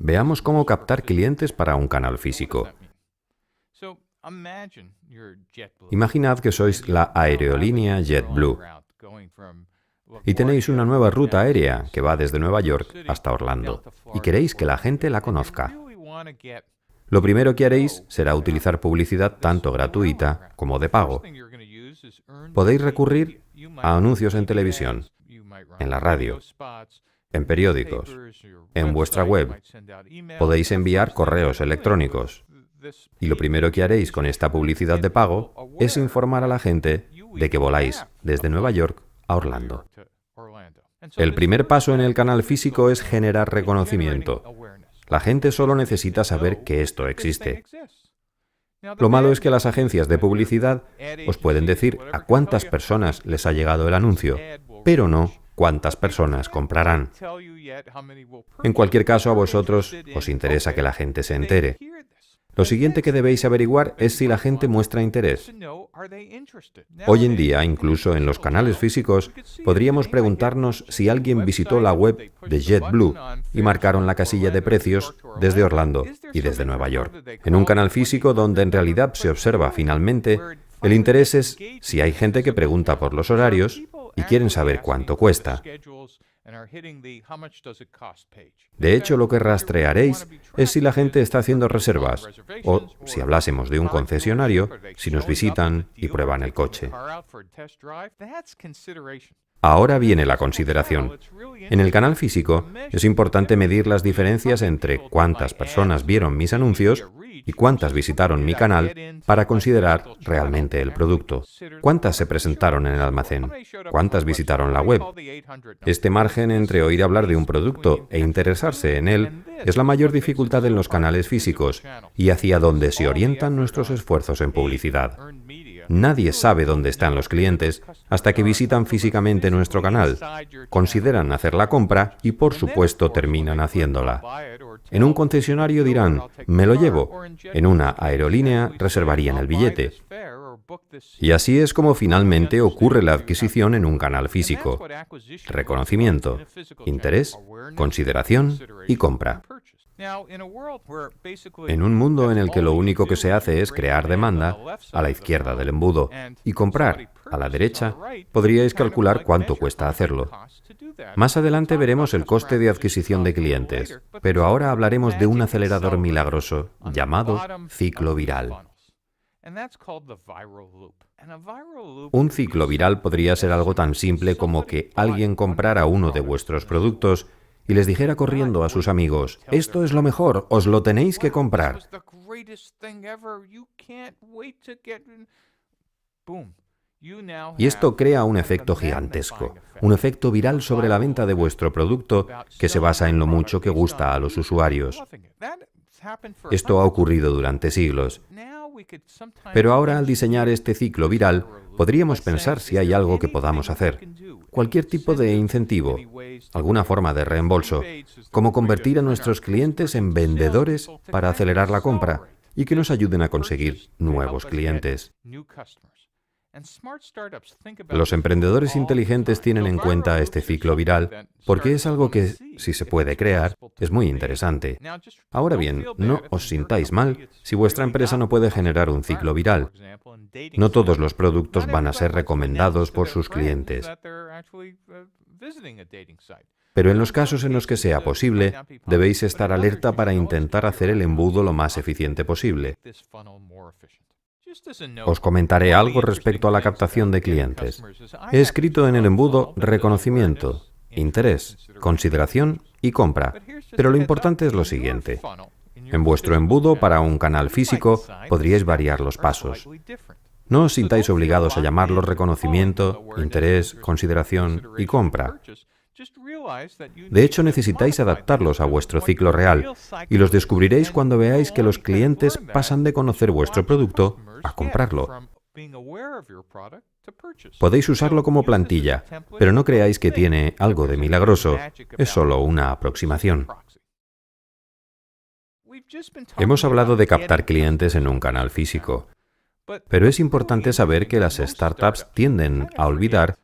Veamos cómo captar clientes para un canal físico. Imaginad que sois la aerolínea JetBlue y tenéis una nueva ruta aérea que va desde Nueva York hasta Orlando y queréis que la gente la conozca. Lo primero que haréis será utilizar publicidad tanto gratuita como de pago. Podéis recurrir a anuncios en televisión, en la radio, en periódicos, en vuestra web. Podéis enviar correos electrónicos. Y lo primero que haréis con esta publicidad de pago es informar a la gente de que voláis desde Nueva York a Orlando. El primer paso en el canal físico es generar reconocimiento. La gente solo necesita saber que esto existe. Lo malo es que las agencias de publicidad os pueden decir a cuántas personas les ha llegado el anuncio, pero no cuántas personas comprarán. En cualquier caso, a vosotros os interesa que la gente se entere. Lo siguiente que debéis averiguar es si la gente muestra interés. Hoy en día, incluso en los canales físicos, podríamos preguntarnos si alguien visitó la web de JetBlue y marcaron la casilla de precios desde Orlando y desde Nueva York. En un canal físico donde en realidad se observa finalmente, el interés es si hay gente que pregunta por los horarios y quieren saber cuánto cuesta. De hecho, lo que rastrearéis es si la gente está haciendo reservas o, si hablásemos de un concesionario, si nos visitan y prueban el coche. Ahora viene la consideración. En el canal físico es importante medir las diferencias entre cuántas personas vieron mis anuncios y cuántas visitaron mi canal para considerar realmente el producto. ¿Cuántas se presentaron en el almacén? ¿Cuántas visitaron la web? Este margen entre oír hablar de un producto e interesarse en él es la mayor dificultad en los canales físicos y hacia donde se orientan nuestros esfuerzos en publicidad. Nadie sabe dónde están los clientes hasta que visitan físicamente nuestro canal, consideran hacer la compra y, por supuesto, terminan haciéndola. En un concesionario dirán, me lo llevo. En una aerolínea reservarían el billete. Y así es como finalmente ocurre la adquisición en un canal físico. Reconocimiento, interés, consideración y compra. En un mundo en el que lo único que se hace es crear demanda, a la izquierda del embudo, y comprar, a la derecha, podríais calcular cuánto cuesta hacerlo. Más adelante veremos el coste de adquisición de clientes, pero ahora hablaremos de un acelerador milagroso llamado ciclo viral. Un ciclo viral podría ser algo tan simple como que alguien comprara uno de vuestros productos y les dijera corriendo a sus amigos, esto es lo mejor, os lo tenéis que comprar. Y esto crea un efecto gigantesco, un efecto viral sobre la venta de vuestro producto que se basa en lo mucho que gusta a los usuarios. Esto ha ocurrido durante siglos. Pero ahora, al diseñar este ciclo viral, podríamos pensar si hay algo que podamos hacer. Cualquier tipo de incentivo, alguna forma de reembolso, como convertir a nuestros clientes en vendedores para acelerar la compra y que nos ayuden a conseguir nuevos clientes. Los emprendedores inteligentes tienen en cuenta este ciclo viral porque es algo que, si se puede crear, es muy interesante. Ahora bien, no os sintáis mal si vuestra empresa no puede generar un ciclo viral. No todos los productos van a ser recomendados por sus clientes. Pero en los casos en los que sea posible, debéis estar alerta para intentar hacer el embudo lo más eficiente posible. Os comentaré algo respecto a la captación de clientes. He escrito en el embudo reconocimiento, interés, consideración y compra. Pero lo importante es lo siguiente. En vuestro embudo para un canal físico podríais variar los pasos. No os sintáis obligados a llamarlos reconocimiento, interés, consideración y compra. De hecho, necesitáis adaptarlos a vuestro ciclo real y los descubriréis cuando veáis que los clientes pasan de conocer vuestro producto a comprarlo. Podéis usarlo como plantilla, pero no creáis que tiene algo de milagroso. Es solo una aproximación. Hemos hablado de captar clientes en un canal físico, pero es importante saber que las startups tienden a olvidar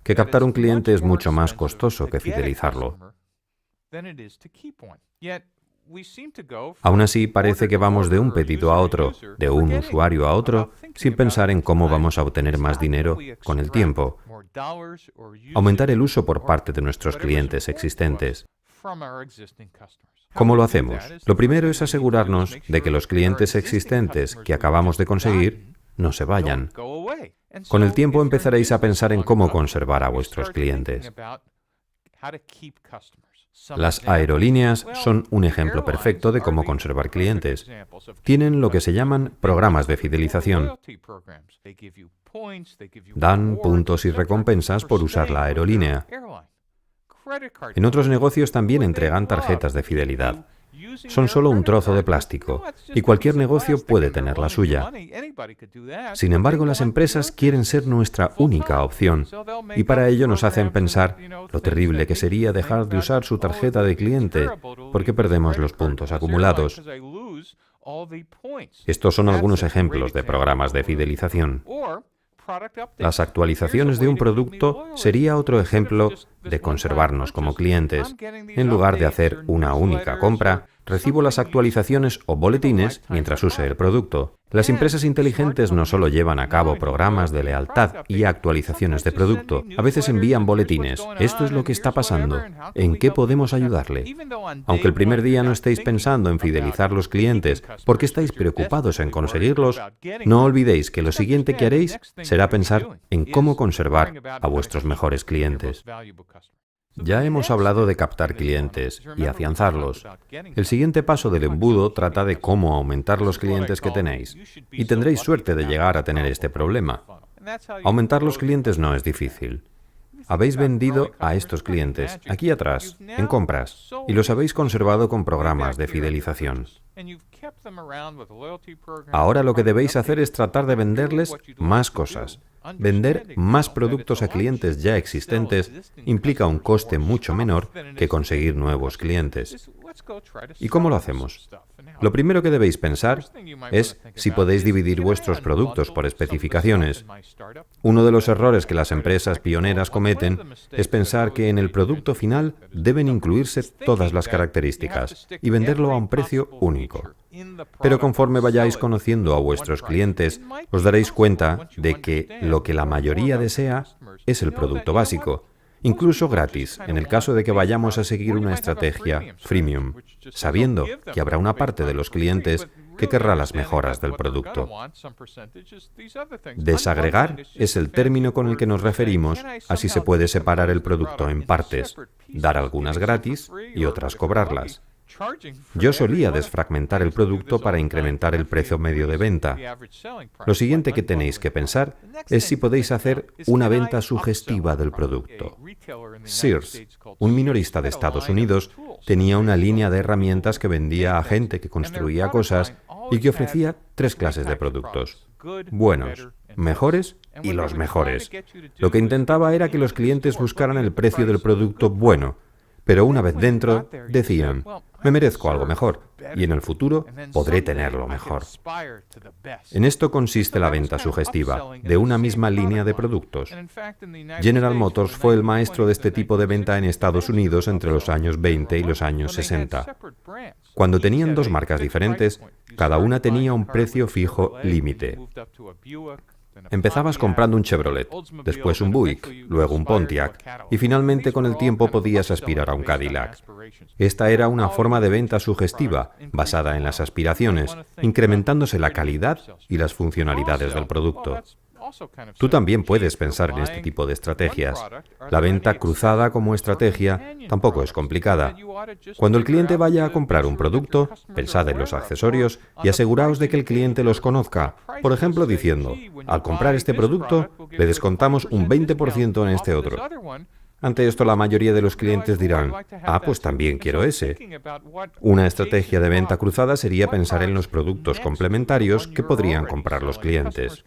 que captar un cliente es mucho más costoso que fidelizarlo. Aún así, parece que vamos de un pedido a otro, de un usuario a otro, sin pensar en cómo vamos a obtener más dinero con el tiempo. Aumentar el uso por parte de nuestros clientes existentes. ¿Cómo lo hacemos? Lo primero es asegurarnos de que los clientes existentes que acabamos de conseguir no se vayan. Con el tiempo empezaréis a pensar en cómo conservar a vuestros clientes. Las aerolíneas son un ejemplo perfecto de cómo conservar clientes. Tienen lo que se llaman programas de fidelización. Dan puntos y recompensas por usar la aerolínea. En otros negocios también entregan tarjetas de fidelidad. Son solo un trozo de plástico, y cualquier negocio puede tener la suya. Sin embargo, las empresas quieren ser nuestra única opción, y para ello nos hacen pensar lo terrible que sería dejar de usar su tarjeta de cliente, porque perdemos los puntos acumulados. Estos son algunos ejemplos de programas de fidelización. Las actualizaciones de un producto sería otro ejemplo de conservarnos como clientes. En lugar de hacer una única compra, recibo las actualizaciones o boletines mientras use el producto. Las empresas inteligentes no solo llevan a cabo programas de lealtad y actualizaciones de producto, a veces envían boletines. Esto es lo que está pasando. ¿En qué podemos ayudarle? Aunque el primer día no estéis pensando en fidelizar los clientes porque estáis preocupados en conseguirlos, no olvidéis que lo siguiente que haréis será pensar en cómo conservar a vuestros mejores clientes. Ya hemos hablado de captar clientes y afianzarlos. El siguiente paso del embudo trata de cómo aumentar los clientes que tenéis, y tendréis suerte de llegar a tener este problema. Aumentar los clientes no es difícil. Habéis vendido a estos clientes, aquí atrás, en compras, y los habéis conservado con programas de fidelización. Ahora lo que debéis hacer es tratar de venderles más cosas. Vender más productos a clientes ya existentes implica un coste mucho menor que conseguir nuevos clientes. ¿Y cómo lo hacemos? Lo primero que debéis pensar es si podéis dividir vuestros productos por especificaciones. Uno de los errores que las empresas pioneras cometen es pensar que en el producto final deben incluirse todas las características y venderlo a un precio único. Pero conforme vayáis conociendo a vuestros clientes, os daréis cuenta de que lo que la mayoría desea es el producto básico, incluso gratis, en el caso de que vayamos a seguir una estrategia freemium, sabiendo que habrá una parte de los clientes que querrá las mejoras del producto. Desagregar es el término con el que nos referimos a si se puede separar el producto en partes, dar algunas gratis y otras cobrarlas. Yo solía desfragmentar el producto para incrementar el precio medio de venta. Lo siguiente que tenéis que pensar es si podéis hacer una venta sugestiva del producto. Sears, un minorista de Estados Unidos, tenía una línea de herramientas que vendía a gente que construía cosas y que ofrecía 3 clases de productos: buenos, mejores y los mejores. Lo que intentaba era que los clientes buscaran el precio del producto bueno, pero una vez dentro, decían: me merezco algo mejor, y en el futuro podré tenerlo mejor. En esto consiste la venta sugestiva, de una misma línea de productos. General Motors fue el maestro de este tipo de venta en Estados Unidos entre los años 20 y los años 60. Cuando tenían 2 marcas diferentes, cada una tenía un precio fijo límite. Empezabas comprando un Chevrolet, después un Buick, luego un Pontiac, y finalmente con el tiempo podías aspirar a un Cadillac. Esta era una forma de venta sugestiva, basada en las aspiraciones, incrementándose la calidad y las funcionalidades del producto. Tú también puedes pensar en este tipo de estrategias. La venta cruzada como estrategia tampoco es complicada. Cuando el cliente vaya a comprar un producto, pensad en los accesorios y aseguraos de que el cliente los conozca. Por ejemplo, diciendo, al comprar este producto, le descontamos un 20% en este otro. Ante esto, la mayoría de los clientes dirán, pues también quiero ese. Una estrategia de venta cruzada sería pensar en los productos complementarios que podrían comprar los clientes.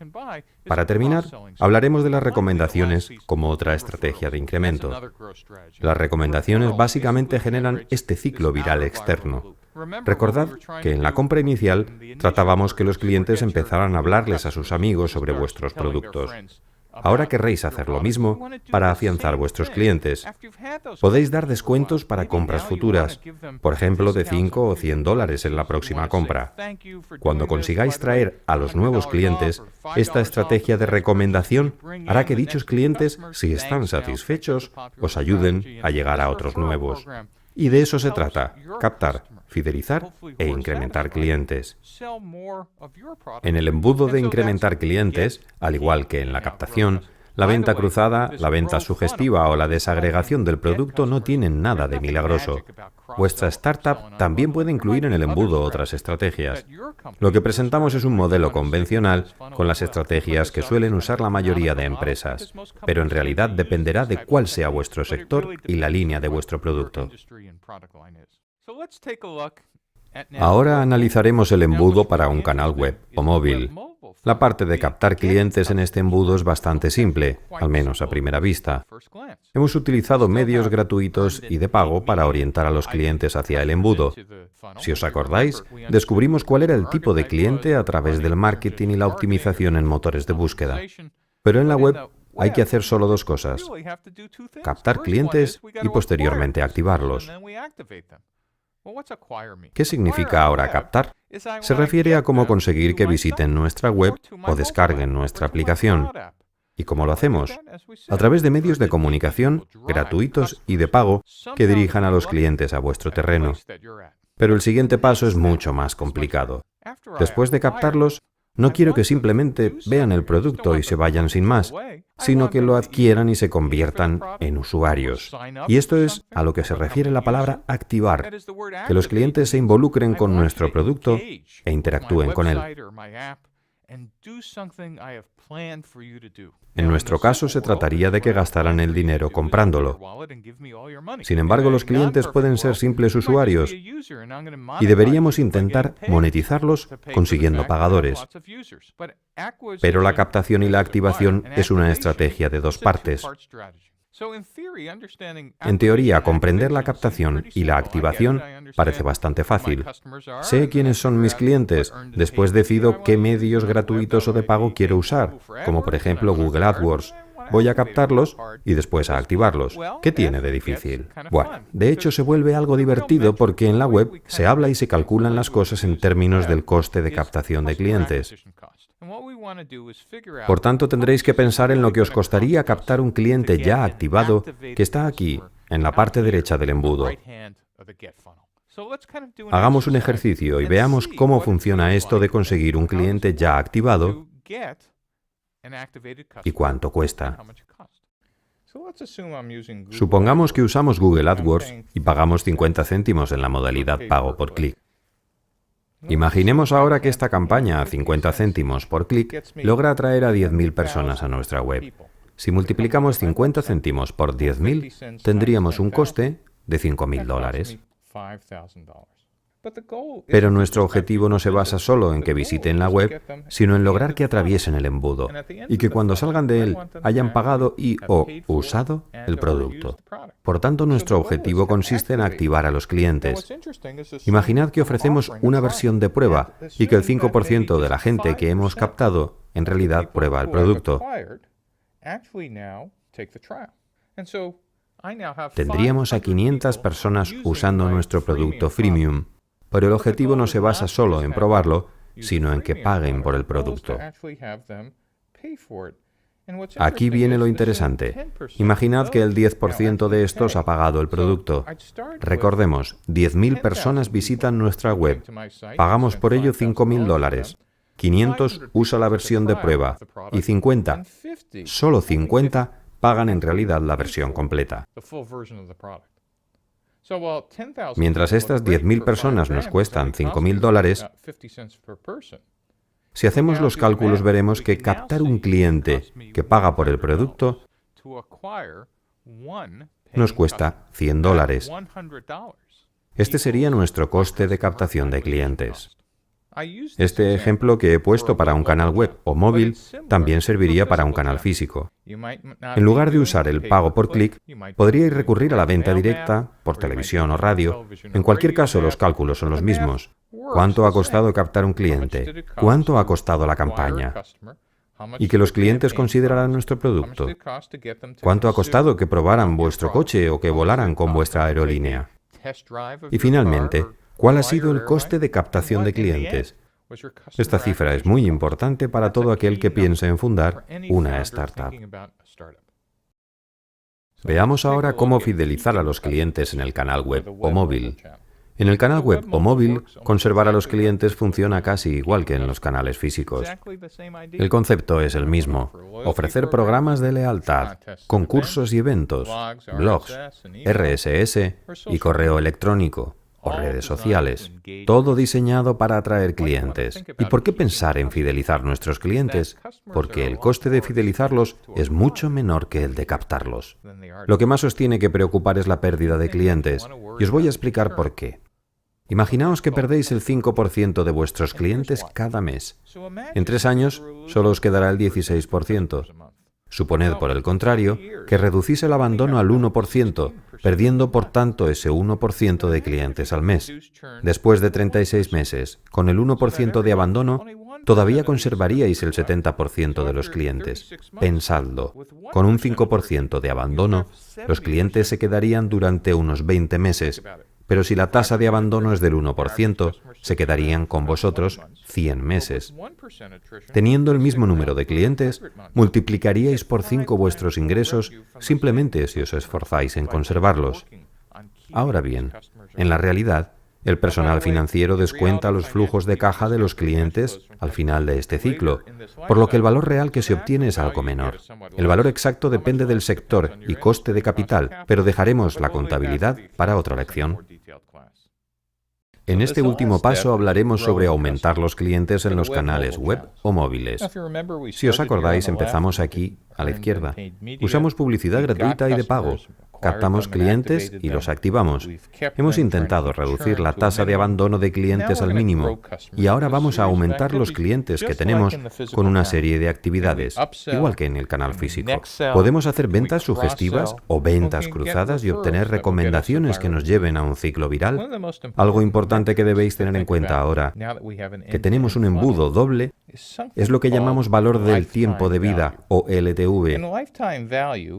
Para terminar, hablaremos de las recomendaciones como otra estrategia de incremento. Las recomendaciones básicamente generan este ciclo viral externo. Recordad que en la compra inicial tratábamos que los clientes empezaran a hablarles a sus amigos sobre vuestros productos. Ahora querréis hacer lo mismo para afianzar vuestros clientes. Podéis dar descuentos para compras futuras, por ejemplo, de $5 o $100 en la próxima compra. Cuando consigáis traer a los nuevos clientes, esta estrategia de recomendación hará que dichos clientes, si están satisfechos, os ayuden a llegar a otros nuevos. Y de eso se trata, captar, fidelizar e incrementar clientes. En el embudo de incrementar clientes, al igual que en la captación, la venta cruzada, la venta sugestiva o la desagregación del producto no tienen nada de milagroso. Vuestra startup también puede incluir en el embudo otras estrategias. Lo que presentamos es un modelo convencional con las estrategias que suelen usar la mayoría de empresas, pero en realidad dependerá de cuál sea vuestro sector y la línea de vuestro producto. Ahora analizaremos el embudo para un canal web o móvil. La parte de captar clientes en este embudo es bastante simple, al menos a primera vista. Hemos utilizado medios gratuitos y de pago para orientar a los clientes hacia el embudo. Si os acordáis, descubrimos cuál era el tipo de cliente a través del marketing y la optimización en motores de búsqueda. Pero en la web hay que hacer solo dos cosas: captar clientes y posteriormente activarlos. ¿Qué significa ahora captar? Se refiere a cómo conseguir que visiten nuestra web o descarguen nuestra aplicación. ¿Y cómo lo hacemos? A través de medios de comunicación gratuitos y de pago que dirijan a los clientes a vuestro terreno. Pero el siguiente paso es mucho más complicado. Después de captarlos, no quiero que simplemente vean el producto y se vayan sin más, sino que lo adquieran y se conviertan en usuarios. Y esto es a lo que se refiere la palabra activar, que los clientes se involucren con nuestro producto e interactúen con él. En nuestro caso, se trataría de que gastaran el dinero comprándolo. Sin embargo, los clientes pueden ser simples usuarios y deberíamos intentar monetizarlos consiguiendo pagadores. Pero la captación y la activación es una estrategia de dos partes. En teoría, comprender la captación y la activación parece bastante fácil. Sé quiénes son mis clientes, después decido qué medios gratuitos o de pago quiero usar, como por ejemplo Google AdWords. Voy a captarlos y después a activarlos. ¿Qué tiene de difícil? Bueno, de hecho se vuelve algo divertido porque en la web se habla y se calculan las cosas en términos del coste de captación de clientes. Por tanto, tendréis que pensar en lo que os costaría captar un cliente ya activado que está aquí, en la parte derecha del embudo. Hagamos un ejercicio y veamos cómo funciona esto de conseguir un cliente ya activado y cuánto cuesta. Supongamos que usamos Google AdWords y pagamos 50 céntimos en la modalidad pago por clic. Imaginemos ahora que esta campaña a 50 céntimos por clic logra atraer a 10.000 personas a nuestra web. Si multiplicamos 50 céntimos por 10.000, tendríamos un coste de $5.000. Pero nuestro objetivo no se basa solo en que visiten la web, sino en lograr que atraviesen el embudo y que cuando salgan de él hayan pagado y/o usado el producto. Por tanto, nuestro objetivo consiste en activar a los clientes. Imaginad que ofrecemos una versión de prueba y que el 5% de la gente que hemos captado en realidad prueba el producto. Tendríamos a 500 personas usando nuestro producto freemium. Pero el objetivo no se basa solo en probarlo, sino en que paguen por el producto. Aquí viene lo interesante. Imaginad que el 10% de estos ha pagado el producto. Recordemos, 10.000 personas visitan nuestra web. Pagamos por ello $5.000. 500 usa la versión de prueba y 50, solo 50, pagan en realidad la versión completa. Mientras estas 10.000 personas nos cuestan $5.000, si hacemos los cálculos veremos que captar un cliente que paga por el producto nos cuesta $100. Este sería nuestro coste de captación de clientes. Este ejemplo que he puesto para un canal web o móvil también serviría para un canal físico. En lugar de usar el pago por clic, podríais recurrir a la venta directa, por televisión o radio. En cualquier caso, los cálculos son los mismos. ¿Cuánto ha costado captar un cliente? ¿Cuánto ha costado la campaña? ¿Y que los clientes consideraran nuestro producto? ¿Cuánto ha costado que probaran vuestro coche o que volaran con vuestra aerolínea? Y finalmente, ¿cuál ha sido el coste de captación de clientes? Esta cifra es muy importante para todo aquel que piense en fundar una startup. Veamos ahora cómo fidelizar a los clientes en el canal web o móvil. En el canal web o móvil, conservar a los clientes funciona casi igual que en los canales físicos. El concepto es el mismo: ofrecer programas de lealtad, concursos y eventos, blogs, RSS y correo electrónico o redes sociales, todo diseñado para atraer clientes. ¿Y por qué pensar en fidelizar nuestros clientes? Porque el coste de fidelizarlos es mucho menor que el de captarlos. Lo que más os tiene que preocupar es la pérdida de clientes, y os voy a explicar por qué. Imaginaos que perdéis el 5% de vuestros clientes cada mes. En 3 años, solo os quedará el 16%. Suponed, por el contrario, que reducís el abandono al 1%, perdiendo por tanto ese 1% de clientes al mes. Después de 36 meses, con el 1% de abandono, todavía conservaríais el 70% de los clientes. Pensadlo, con un 5% de abandono, los clientes se quedarían durante unos 20 meses, pero si la tasa de abandono es del 1%, se quedarían con vosotros 100 meses. Teniendo el mismo número de clientes, multiplicaríais por 5 vuestros ingresos simplemente si os esforzáis en conservarlos. Ahora bien, en la realidad, el personal financiero descuenta los flujos de caja de los clientes al final de este ciclo, por lo que el valor real que se obtiene es algo menor. El valor exacto depende del sector y coste de capital, pero dejaremos la contabilidad para otra lección. En este último paso hablaremos sobre aumentar los clientes en los canales web o móviles. Si os acordáis, empezamos aquí, a la izquierda. Usamos publicidad gratuita y de pago. Captamos clientes y los activamos. Hemos intentado reducir la tasa de abandono de clientes al mínimo y ahora vamos a aumentar los clientes que tenemos con una serie de actividades, igual que en el canal físico. Podemos hacer ventas sugestivas o ventas cruzadas y obtener recomendaciones que nos lleven a un ciclo viral. Algo importante que debéis tener en cuenta ahora, que tenemos un embudo doble, es lo que llamamos valor del tiempo de vida o LTV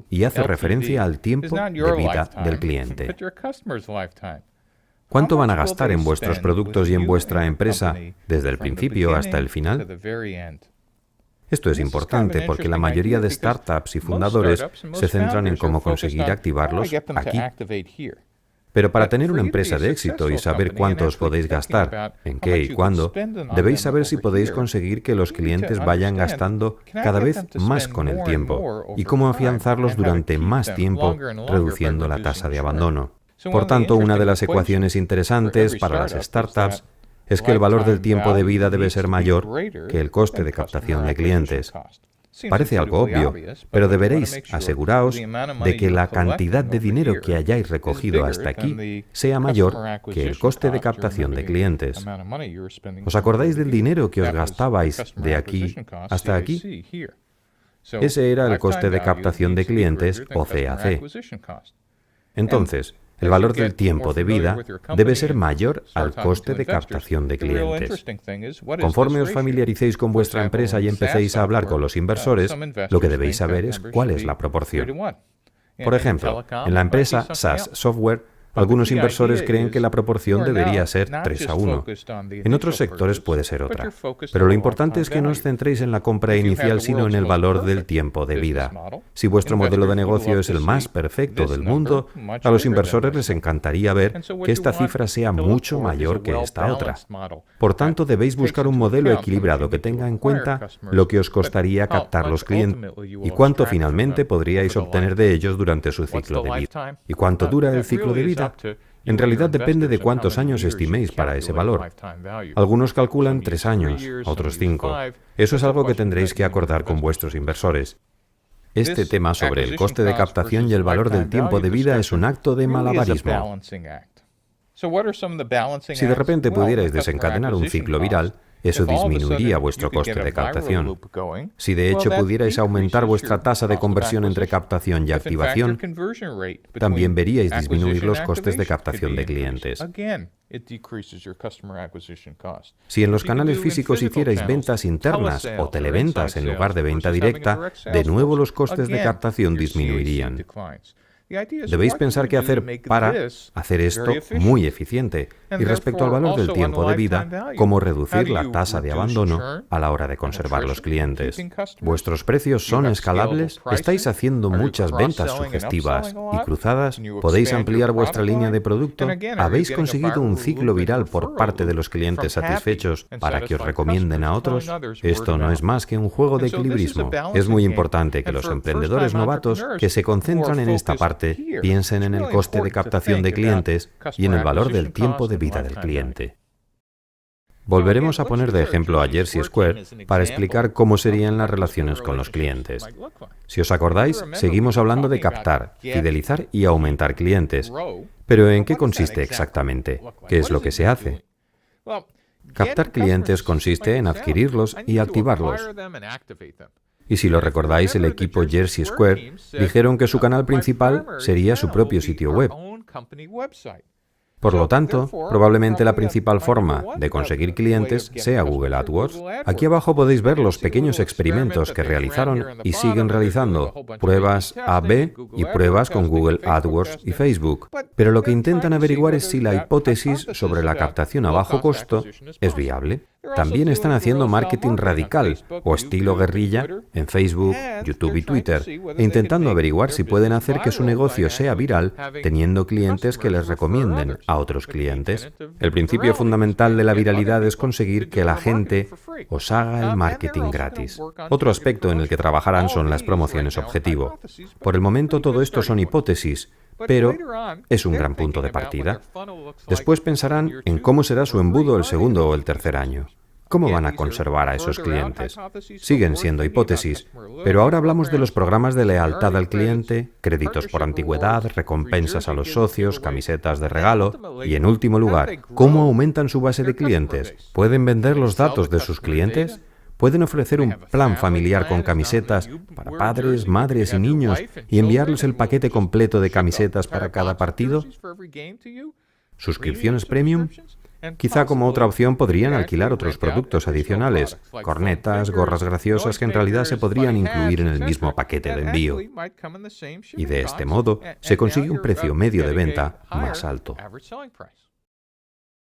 y hace referencia al tiempo de vida del cliente. ¿Cuánto van a gastar en vuestros productos y en vuestra empresa desde el principio hasta el final? Esto es importante porque la mayoría de startups y fundadores se centran en cómo conseguir activarlos aquí. Pero para tener una empresa de éxito y saber cuánto os podéis gastar, en qué y cuándo, debéis saber si podéis conseguir que los clientes vayan gastando cada vez más con el tiempo y cómo afianzarlos durante más tiempo, reduciendo la tasa de abandono. Por tanto, una de las ecuaciones interesantes para las startups es que el valor del tiempo de vida debe ser mayor que el coste de captación de clientes. Parece algo obvio, pero deberéis aseguraos de que la cantidad de dinero que hayáis recogido hasta aquí sea mayor que el coste de captación de clientes. ¿Os acordáis del dinero que os gastabais de aquí hasta aquí? Ese era el coste de captación de clientes o CAC. Entonces, el valor del tiempo de vida debe ser mayor al coste de captación de clientes. Conforme os familiaricéis con vuestra empresa y empecéis a hablar con los inversores, lo que debéis saber es cuál es la proporción. Por ejemplo, en la empresa SaaS Software, Algunos inversores creen que la proporción debería ser 3:1. En otros sectores puede ser otra. Pero lo importante es que no os centréis en la compra inicial, sino en el valor del tiempo de vida. Si vuestro modelo de negocio es el más perfecto del mundo, a los inversores les encantaría ver que esta cifra sea mucho mayor que esta otra. Por tanto, debéis buscar un modelo equilibrado que tenga en cuenta lo que os costaría captar los clientes y cuánto finalmente podríais obtener de ellos durante su ciclo de vida. ¿Y cuánto dura el ciclo de vida? En realidad depende de cuántos años estiméis para ese valor. Algunos calculan 3 años, otros 5. Eso es algo que tendréis que acordar con vuestros inversores. Este tema sobre el coste de captación y el valor del tiempo de vida es un acto de malabarismo. Si de repente pudierais desencadenar un ciclo viral, eso disminuiría vuestro coste de captación. Si de hecho pudierais aumentar vuestra tasa de conversión entre captación y activación, también veríais disminuir los costes de captación de clientes. Si en los canales físicos hicierais ventas internas o televentas en lugar de venta directa, de nuevo los costes de captación disminuirían. Debéis pensar qué hacer para hacer esto muy eficiente y respecto al valor del tiempo de vida, cómo reducir la tasa de abandono a la hora de conservar los clientes. ¿Vuestros precios son escalables? ¿Estáis haciendo muchas ventas sugestivas y cruzadas? ¿Podéis ampliar vuestra línea de producto? ¿Habéis conseguido un ciclo viral por parte de los clientes satisfechos para que os recomienden a otros? Esto no es más que un juego de equilibrismo. Es muy importante que los emprendedores novatos que se concentran en esta parte piensen en el coste de captación de clientes y en el valor del tiempo de vida del cliente. Volveremos a poner de ejemplo a Jersey Square para explicar cómo serían las relaciones con los clientes. Si os acordáis, seguimos hablando de captar, fidelizar y aumentar clientes. Pero ¿en qué consiste exactamente? ¿Qué es lo que se hace? Captar clientes consiste en adquirirlos y activarlos. Y si lo recordáis, el equipo Jersey Square dijeron que su canal principal sería su propio sitio web. Por lo tanto, probablemente la principal forma de conseguir clientes sea Google AdWords. Aquí abajo podéis ver los pequeños experimentos que realizaron y siguen realizando, pruebas A/B y pruebas con Google AdWords y Facebook. Pero lo que intentan averiguar es si la hipótesis sobre la captación a bajo costo es viable. También están haciendo marketing radical o estilo guerrilla en Facebook, YouTube y Twitter, e intentando averiguar si pueden hacer que su negocio sea viral teniendo clientes que les recomienden a otros clientes. El principio fundamental de la viralidad es conseguir que la gente os haga el marketing gratis. Otro aspecto en el que trabajarán son las promociones objetivo. Por el momento todo esto son hipótesis, pero es un gran punto de partida. Después pensarán en cómo será su embudo el segundo o el tercer año. ¿Cómo van a conservar a esos clientes? Siguen siendo hipótesis, pero ahora hablamos de los programas de lealtad al cliente, créditos por antigüedad, recompensas a los socios, camisetas de regalo y, en último lugar, ¿cómo aumentan su base de clientes? ¿Pueden vender los datos de sus clientes? ¿Pueden ofrecer un plan familiar con camisetas para padres, madres y niños y enviarles el paquete completo de camisetas para cada partido? ¿Suscripciones premium? Quizá como otra opción podrían alquilar otros productos adicionales, cornetas, gorras graciosas que en realidad se podrían incluir en el mismo paquete de envío. Y de este modo se consigue un precio medio de venta más alto.